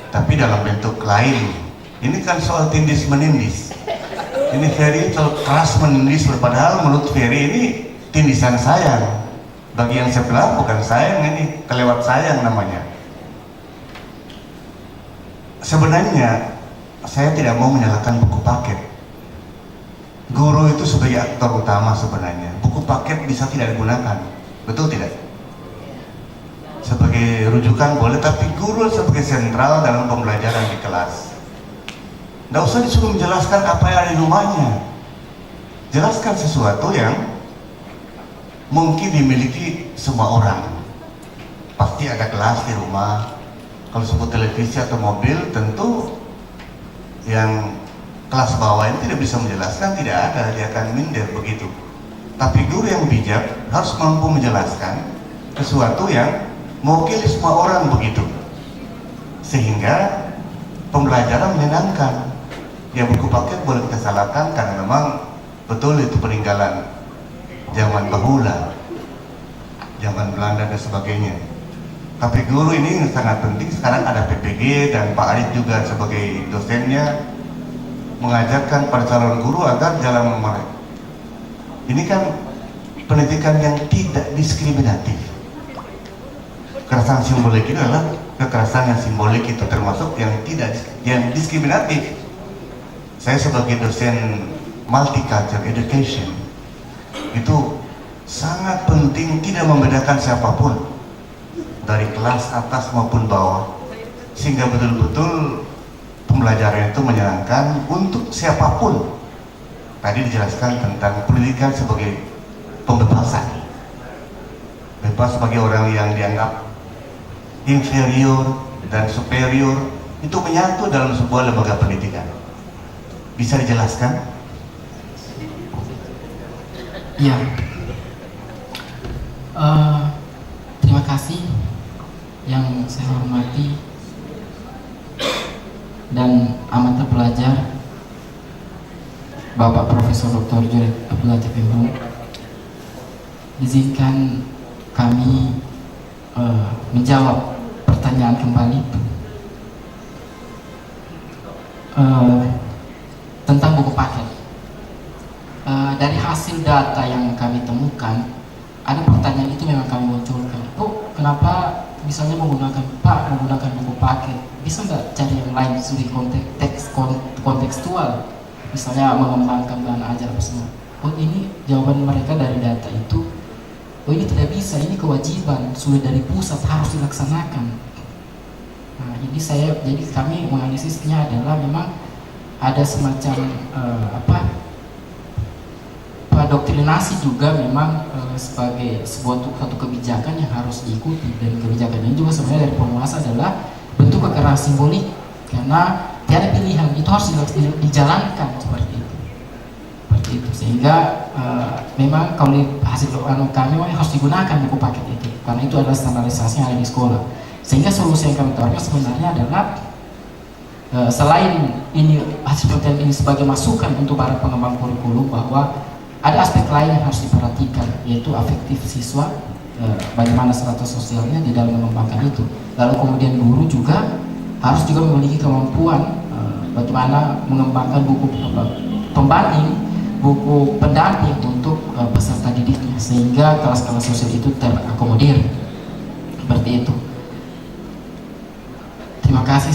tapi dalam bentuk lain. Ini kan soal tindis menindis. Ini Ferry soal keras menindis, padahal menurut Ferry ini tindisan sayang. Bagi yang sebelah bukan sayang, ini kelewat sayang namanya. Sebenarnya saya tidak mau menyalahkan buku paket. Guru itu sebagai aktor utama sebenarnya. Buku paket bisa tidak digunakan, betul tidak? Sebagai rujukan boleh, tapi guru sebagai sentral dalam pembelajaran di kelas. Nggak usah disuruh menjelaskan apa yang ada di rumahnya. Jelaskan sesuatu yang mungkin dimiliki semua orang. Pasti ada kelas di rumah. Kalau sebut televisi atau mobil, tentu yang kelas bawah ini tidak bisa menjelaskan, tidak ada, dia akan minder begitu. Tapi guru yang bijak harus mampu menjelaskan sesuatu yang mewakili semua orang begitu, sehingga pembelajaran menyenangkan. Ya, buku paket boleh kita salahkan karena memang betul itu peninggalan zaman bahula, zaman Belanda dan sebagainya. Tapi guru ini sangat penting. Sekarang ada PPG dan Pak Arif juga sebagai dosennya mengajarkan para calon guru agar jalan mereka. Ini kan pendidikan yang tidak diskriminatif. Kekerasan simbolik itu adalah kekerasan yang simbolik, itu termasuk yang diskriminatif. Saya sebagai dosen multicultural education itu sangat penting tidak membedakan siapapun dari kelas atas maupun bawah, sehingga betul-betul pembelajaran itu menyenangkan untuk siapapun. Tadi dijelaskan tentang pendidikan sebagai pembebasan, bebas bagi orang yang dianggap inferior dan superior, itu menyatu dalam sebuah lembaga pendidikan. Bisa dijelaskan? Iya. Terima kasih yang saya hormati dan amat terpelajar Bapak Profesor Dr. Jurait Abdul Latif M.Hum. Izinkan kami menjawab pertanyaan kembali tentang buku paket. Dari hasil data yang kami temukan, ada pertanyaan itu memang kami munculkan. Oh, kenapa misalnya menggunakan buku paket? Bisa nggak cari yang lain studi kontekstual, misalnya mengembangkan bahan ajar semua? Oh, ini jawaban mereka dari data itu. Oh, ini tidak bisa, ini kewajiban sudah dari pusat harus dilaksanakan. Nah, ini jadi kami menganalisisnya adalah memang ada semacam doktrinasi juga memang sebagai suatu kebijakan yang harus diikuti, dan kebijakan ini juga sebenarnya dari penguasa adalah bentuk kekerasan simbolik karena tiada pilihan, itu harus dijalankan seperti itu. Sehingga memang kalau hasil kami harus digunakan buku paket itu karena itu adalah standarisasi yang ada di sekolah. Sehingga solusi yang kami tawarkan sebenarnya adalah selain ini hasil penelitian ini sebagai masukan untuk para pengembang kurikulum, bahwa ada aspek lain yang harus diperhatikan, yaitu afektif siswa, bagaimana strata sosialnya di dalam mengembangkan itu. Lalu kemudian guru juga harus juga memiliki kemampuan bagaimana mengembangkan buku pembanding, buku pendamping untuk peserta didiknya, sehingga kelas-kelas sosial itu terakomodir. seperti itu. Terima kasih,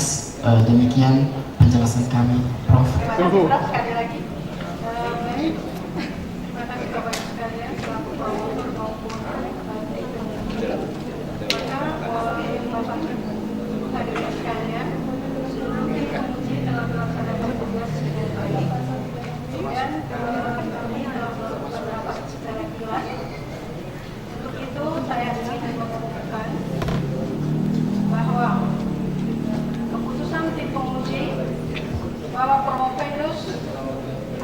demikian penjelasan kami, Prof. Terima kasih, Prof. Sekali lagi. Terima kasih Bapak Ibu sekalian, selaku promotor maupun Bapak Ibu hadirin sekalian, sebelum kita memuji telah melaksanakan tugas dengan baik dan kami telah melakukan rapat secara kilas. Untuk itu saya ingin mengumumkan bahwa keputusan tim penguji bahwa Promopendus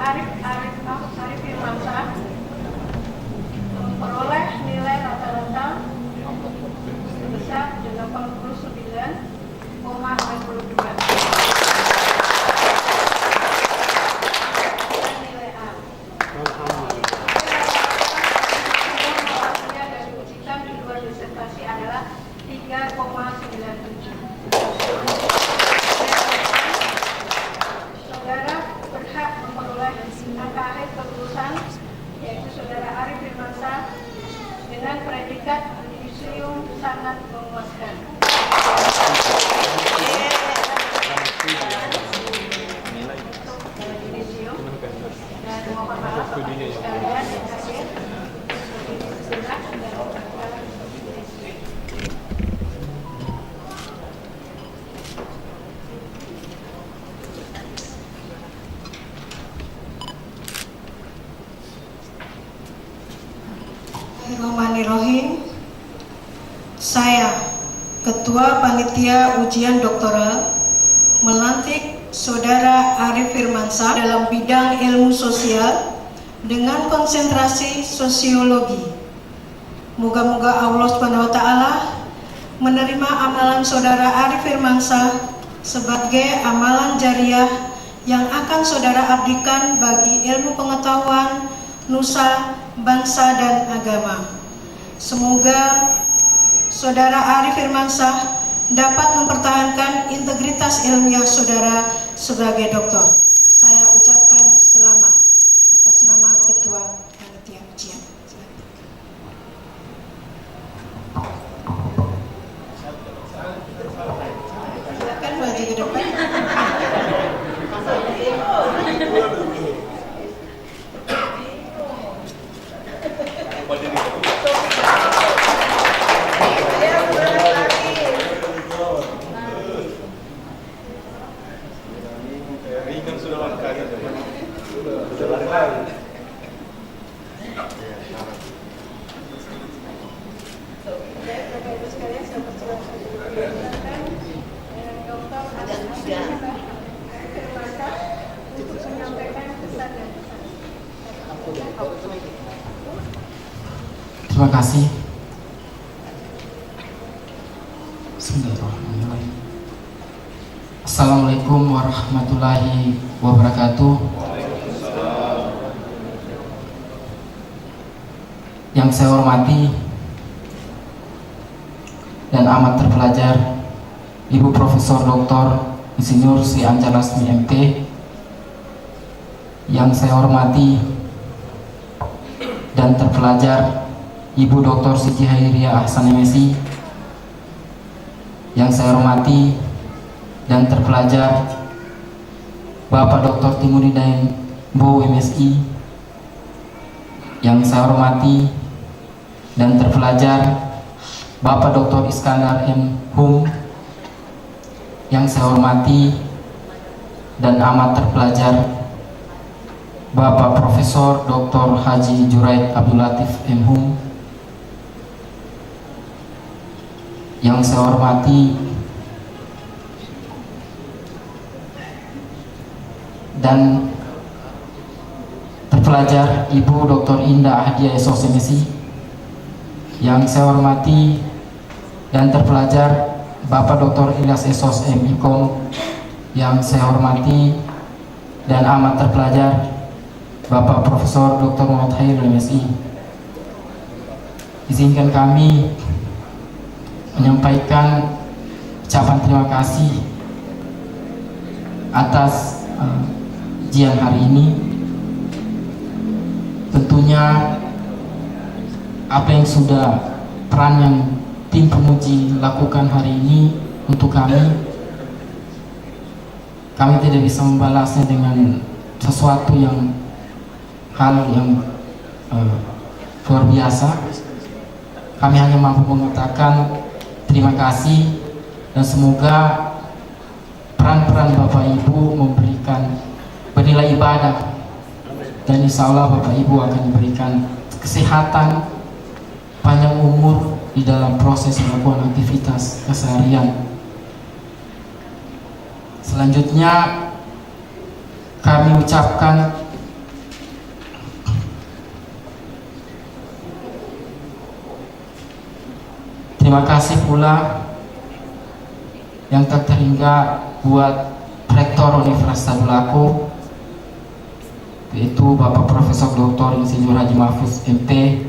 Arif Firmansyah memperoleh nilai rata-rata sebesar 89,62 dan nilai A. Hasilnya dari ujian di luar disertasi adalah 3,97. Saudara berhak memperoleh angka akhir kelulusan yaitu Saudara Arif Firmansyah dengan predikat yudisium sangat memuaskan. Yudisium dan mohon maaf Bapak Ibu sekalian yang hadir sebelah dan Bismillahirrahmanirrahim. Saya, Ketua Panitia Ujian Doktoral, melantik Saudara Arif Firmansyah dalam bidang ilmu sosial dengan konsentrasi sosiologi. Moga-moga Allah SWT menerima amalan Saudara Arif Firmansyah sebagai amalan jariah yang akan Saudara abdikan bagi ilmu pengetahuan, nusa, bangsa dan agama. Semoga Saudara Arif Firmansyah dapat mempertahankan integritas ilmiah Saudara sebagai doktor. Saya ucapkan selamat atas nama Ketua Panitia Ujian. Silakan maju ke depan. Terima kasih. Bismillahirrahmanirrahim. Assalamualaikum warahmatullahi wabarakatuh. Yang saya hormati dan amat terpelajar Ibu Profesor Dr. Insinyur Sri Anja Lasmi MT. Yang saya hormati dan terpelajar Ibu Dr. Siti Hairia Ahsan MSI. Yang saya hormati dan terpelajar Bapak Dr. Timuri Daeng Bo MSI. Yang saya hormati dan terpelajar Bapak Dr. Iskandar M. Hum. Yang saya hormati dan amat terpelajar Bapak Profesor Dr. Haji Juraid Abdul Latif M. Hum. Yang saya hormati dan terpelajar Ibu Dr. Indah Ahdiah SOS MSI. Yang saya hormati dan terpelajar Bapak Dr. Ilyas SOS M. Ikom. Yang saya hormati dan amat terpelajar Bapak Profesor Dr. Muhammad Khairul MSI. Izinkan kami menyampaikan ucapan terima kasih atas ujian hari ini. Tentunya apa yang sudah peran yang tim pemuji lakukan hari ini untuk kami tidak bisa membalasnya dengan sesuatu yang hal yang luar biasa. Kami hanya mampu mengatakan terima kasih dan semoga peran-peran Bapak Ibu memberikan bernilai ibadah, dan insya Allah Bapak Ibu akan diberikan kesehatan, panjang umur di dalam proses melakukan aktivitas keseharian. Selanjutnya kami ucapkan terima kasih pula yang tak terhingga buat Rektor Universitas Tadulako, yaitu Bapak Profesor Dr. Insinyur Haji Mahfuz MP,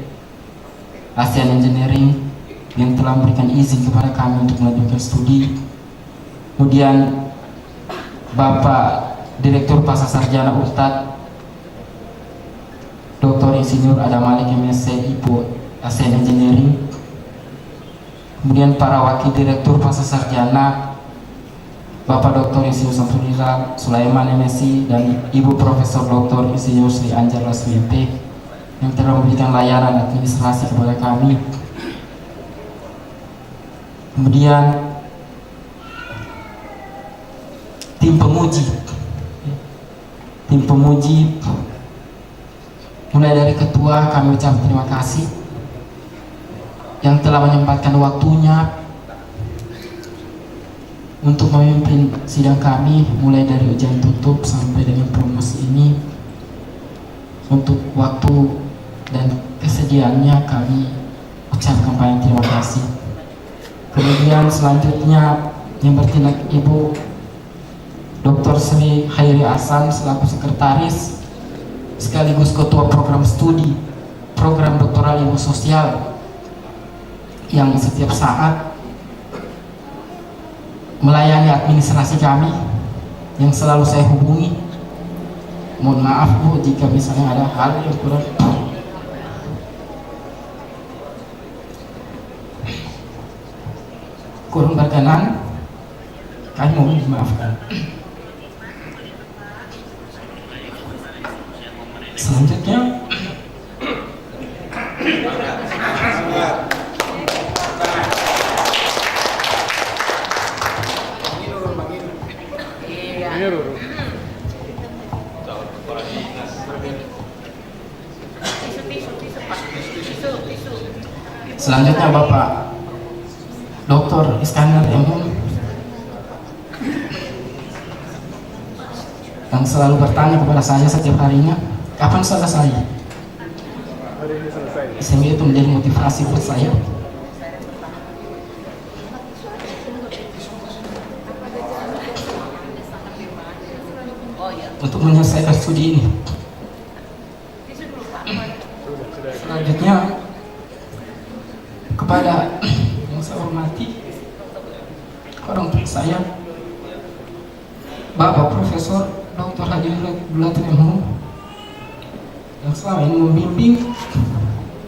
ASEAN Engineering, yang telah memberikan izin kepada kami untuk melanjutkan studi. Kemudian Bapak Direktur Pasca Sarjana Ustadz Dr. Insinyur Adam Malik MSc IPO ASEAN Engineering. Kemudian para Wakil Direktur Pasca Sarjana Bapak Dr. Insinyur Samsudin Sulaiman MSc dan Ibu Profesor Dr. Insinyur Sri Anjar Lasmi MP yang telah memberikan layanan administrasi kepada kami. Kemudian tim pemuji mulai dari ketua kami ucap terima kasih yang telah menyempatkan waktunya untuk memimpin sidang kami mulai dari ujian tutup sampai dengan promosi ini. Untuk waktu dan kesediaannya kami ucapkan banyak terima kasih. Kemudian selanjutnya yang bertindak Ibu Dr. Sri Khairi Hasan selaku sekretaris sekaligus ketua program studi program doktoral ilmu sosial yang setiap saat melayani administrasi kami yang selalu saya hubungi. Mohon maaf Bu jika misalnya ada hal yang kurang berkenan, kami mohon dimaafkan. Selanjutnya selanjutnya Bapak Dr. Iskandar MH yang selalu bertanya kepada saya setiap harinya, kapan selesai? Hari ini selesai. Sehingga itu menjadi motivasi buat saya untuk menyelesaikan studi ini. Selanjutnya kepada yang saya hormati orang tua saya, Bapak Profesor Dr. Haji Bulatin MH yang selama ini membimbing,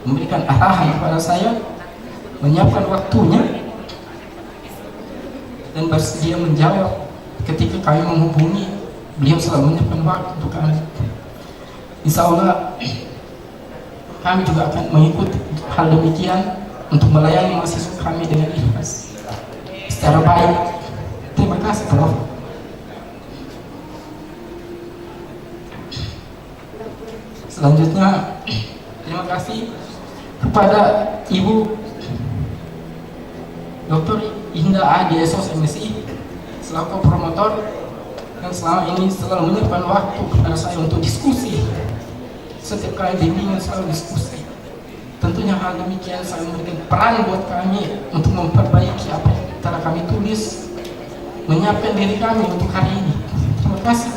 memberikan arahan kepada saya, menyiapkan waktunya dan bersedia menjawab ketika kami menghubungi. Beliau selalu menyiapkan waktu untuk kami. Insya Allah kami juga akan mengikuti hal demikian untuk melayani mahasiswa kami dengan ikhlas secara baik. Terima kasih Prof. Selanjutnya terima kasih kepada Ibu Dr. Indah Adi SOS MSI selaku promotor yang selama ini selalu menyiapkan waktu kepada saya untuk diskusi. Setiap kali bimbingan selalu diskusi. Tentunya hal demikian saya memberikan peran buat kami untuk memperbaiki apa yang telah kami tulis, menyiapkan diri kami untuk hari ini. Terima kasih.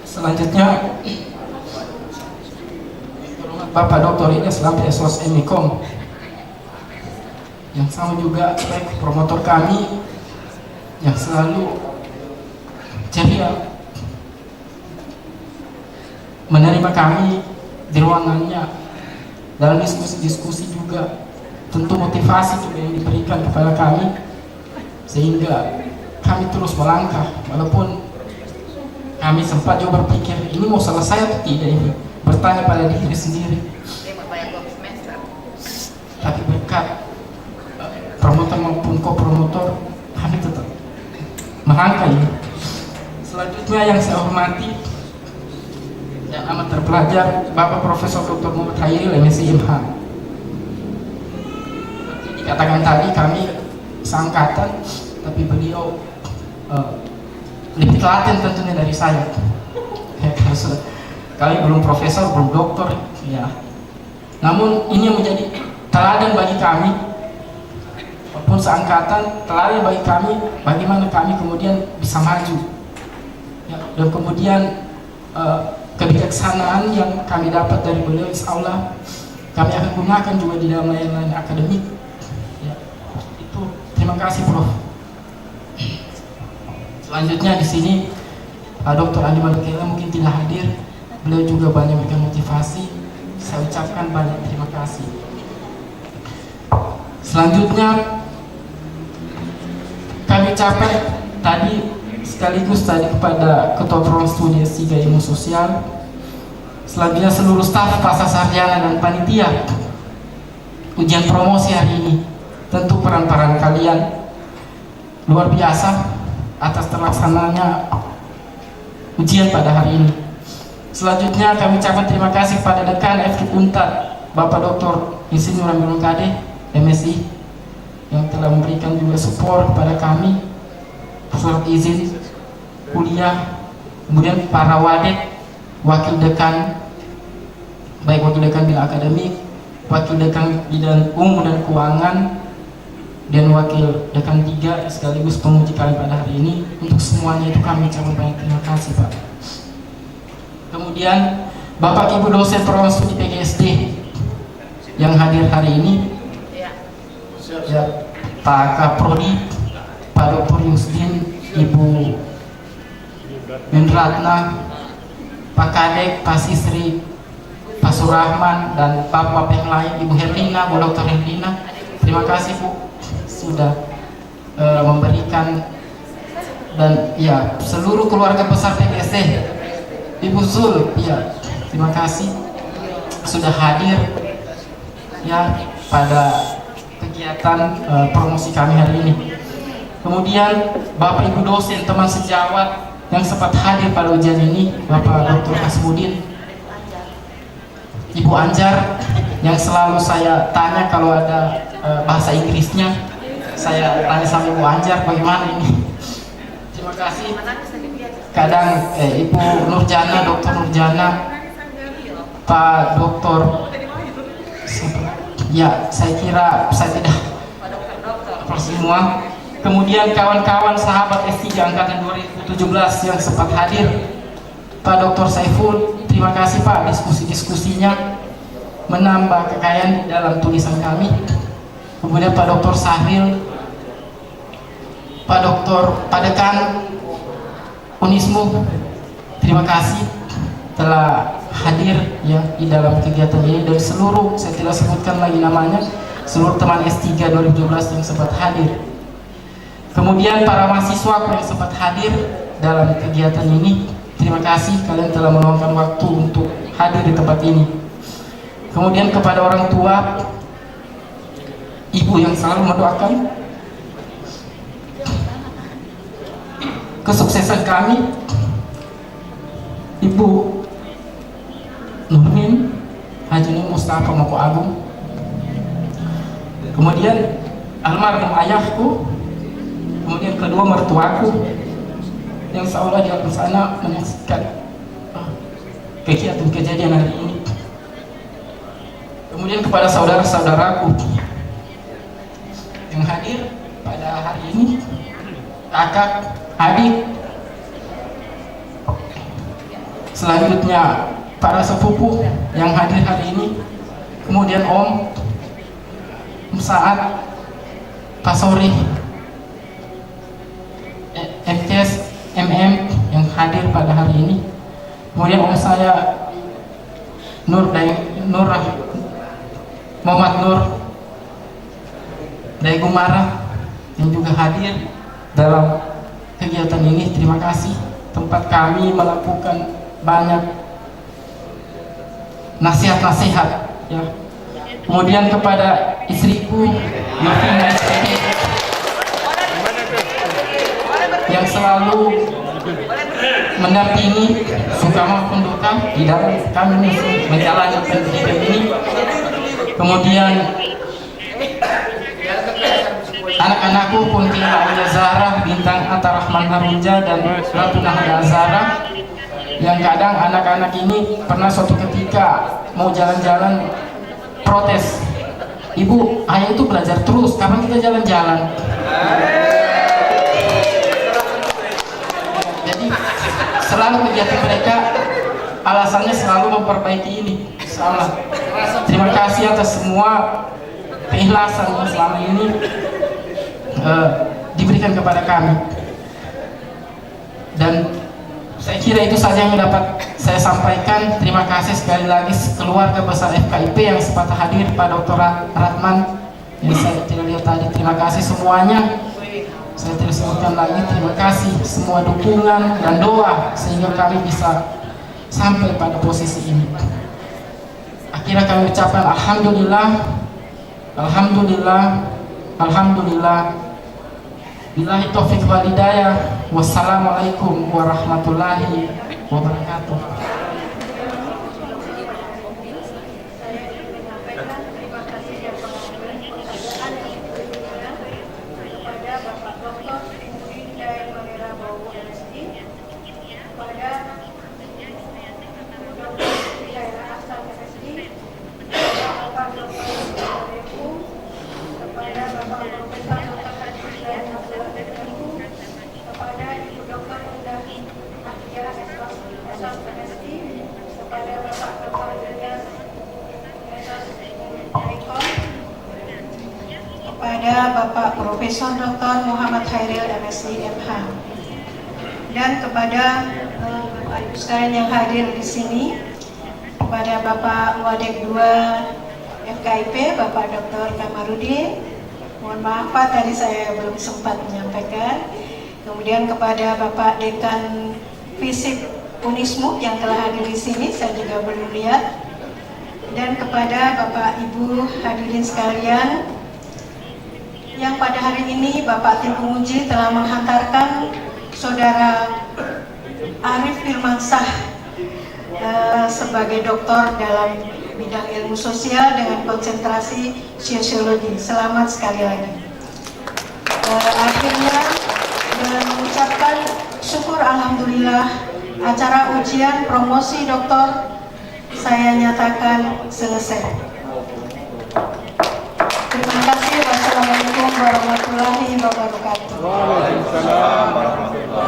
Selanjutnya Bapak Dr. Ines Lampi SOS Emikom yang sama juga sebagai promotor kami yang selalu ceria menerima kami di ruangannya dalam diskusi-diskusi juga tentu motivasi juga yang diberikan kepada kami sehingga kami terus melangkah walaupun kami sempat juga berpikir ini mau selesai atau tidak ini, bertanya pada diri sendiri. Tapi berkat promotor maupun kopromotor kami tetap melangkah ini. Selanjutnya yang saya hormati yang amat terpelajar Bapak Profesor Dr. Muhammad Khairil MSc MH. Seperti dikatakan tadi kami seangkatan, tapi beliau lebih telaten tentunya dari saya. Kami belum profesor, belum doktor, ya. Namun ini yang menjadi teladan bagi kami, walaupun seangkatan, teladan bagi kami bagaimana kami kemudian bisa maju, ya, dan kemudian kebijaksanaan yang kami dapat dari beliau, insya Allah kami akan gunakan juga di dalam layanan akademik. Ya, itu terima kasih Prof. Selanjutnya di sini Pak Dr. Andi Malukela mungkin tidak hadir, beliau juga banyak memberikan motivasi. Saya ucapkan banyak terima kasih. Selanjutnya kami ucapkan tadi sekaligus tadi kepada Ketua Program Studi S3 Ilmu Sosial, selanjutnya seluruh staf pasca sarjana dan panitia ujian promosi hari ini. Tentu peran-peran kalian luar biasa atas terlaksananya ujian pada hari ini. Selanjutnya kami ucapkan terima kasih kepada Dekan FKIP Unpad Bapak Dr. Insinyur Amirul Kade MSI yang telah memberikan juga support kepada kami, surat izin kuliah, kemudian para wadik, wakil dekan, baik wakil dekan bidang akademik, wakil dekan bidang umum dan keuangan, dan wakil dekan 3 sekaligus penguji kami pada hari ini. Untuk semuanya itu kami ucapkan banyak terima kasih Pak. Kemudian Bapak Ibu dosen program studi PGSD yang hadir hari ini, ya, Pak Kaprodi, Pak Dr. Yusdin, Ibu Mendratna, Pak Kadek, Pak Sisri, Pak Surahman, dan Bapak yang lain, Ibu Herlina, Bu Dr. Herlina, terima kasih Bu sudah memberikan, dan ya seluruh keluarga besar PGSD, Ibu Zul, ya terima kasih sudah hadir ya pada kegiatan promosi kami hari ini. Kemudian Bapak Ibu dosen, teman sejawat yang sempat hadir pada ujian ini, Bapak Dr. Hasmudin, Ibu Anjar yang selalu saya tanya kalau ada bahasa Inggrisnya, saya tanya sama Ibu Anjar bagaimana ini. Terima kasih. Kadang Ibu Nurjana, Dr. Nurjana, Pak Dr. Ya, saya kira saya tidak semua. Kemudian kawan-kawan sahabat S3 angkatan 2017 yang sempat hadir, Pak Dr. Saiful, terima kasih Pak, diskusi-diskusinya menambah kekayaan di dalam tulisan kami. Kemudian Pak Dr. Sahril, Pak Dr. Padekan Unismu, terima kasih telah hadir ya di dalam kegiatan ini, dari seluruh, saya tidak sebutkan lagi namanya, seluruh teman S3 2017 yang sempat hadir. Kemudian para mahasiswa yang sempat hadir dalam kegiatan ini, terima kasih kalian telah meluangkan waktu untuk hadir di tempat ini. Kemudian kepada orang tua, ibu yang selalu mendoakan kesuksesan kami, Ibu Nurmin Haji Nur Mustafa Moko Agung. Kemudian almarhum ayahku, kemudian kedua mertuaku yang seolah di atas sana menyaksikan kegiatan kejadian hari ini. Kemudian kepada saudara-saudaraku yang hadir pada hari ini, kakak, adik, selanjutnya para sepupu yang hadir hari ini, kemudian Om Saat, Pak Sori, MTS, MM yang hadir pada hari ini, kemudian Om saya Nur Muhammad Nur dari Gumara yang juga hadir dalam kegiatan ini. Terima kasih, tempat kami melakukan banyak nasihat-nasihat ya. Kemudian kepada istriku Novina SPG yang selalu mendampingi suka maupun duka di dalam kami menjalani pendidikan ini. Kemudian anak-anakku Kuntilah Aulia Zahra, Bintang Atta Rahman Harunja, dan Ratu Nahda Zahra, yang kadang anak-anak ini pernah suatu ketika mau jalan-jalan protes, "Ibu, ayah itu belajar terus, kapan kita jalan-jalan?" Jadi selalu kegiatan mereka alasannya selalu memperbaiki ini. Salah. Terima kasih atas semua keikhlasan yang selama ini diberikan kepada kami. Dan saya kira itu saja yang dapat saya sampaikan. Terima kasih sekali lagi keluarga besar FKIP yang sempat hadir, Pak Dr. Ratman yang saya tidak lihat tadi. Terima kasih semuanya. Saya tidak sebutkan lagi. Terima kasih semua dukungan dan doa sehingga kami bisa sampai pada posisi ini. Akhirnya kami ucapkan alhamdulillah, alhamdulillah, alhamdulillah. Billahi taufiq wal hidayah. Wassalamualaikum warahmatullahi wabarakatuh. kepada Bapak Profesor Dr. Muhammad Khairil MSI MH, dan kepada Bapak Ibu sekalian yang hadir di sini, kepada Bapak Wadek 2 FKIP, Bapak Dr. Kamarudin, mohon maaf Pak, tadi saya belum sempat menyampaikan. Kemudian kepada Bapak Dekan Fisip Unismu yang telah hadir di sini, saya juga belum lihat. Dan kepada Bapak Ibu hadirin sekalian, yang pada hari ini Bapak Tim Penguji telah menghantarkan Saudara Arif Firmansyah sebagai doktor dalam bidang ilmu sosial dengan konsentrasi sosiologi. Selamat sekali lagi. Akhirnya mengucapkan syukur alhamdulillah, acara ujian promosi doktor saya nyatakan selesai. Terima kasih. Wassalamualaikum warahmatullahi wabarakatuh. Waalaikumsalam warahmatullahi wabarakatuh.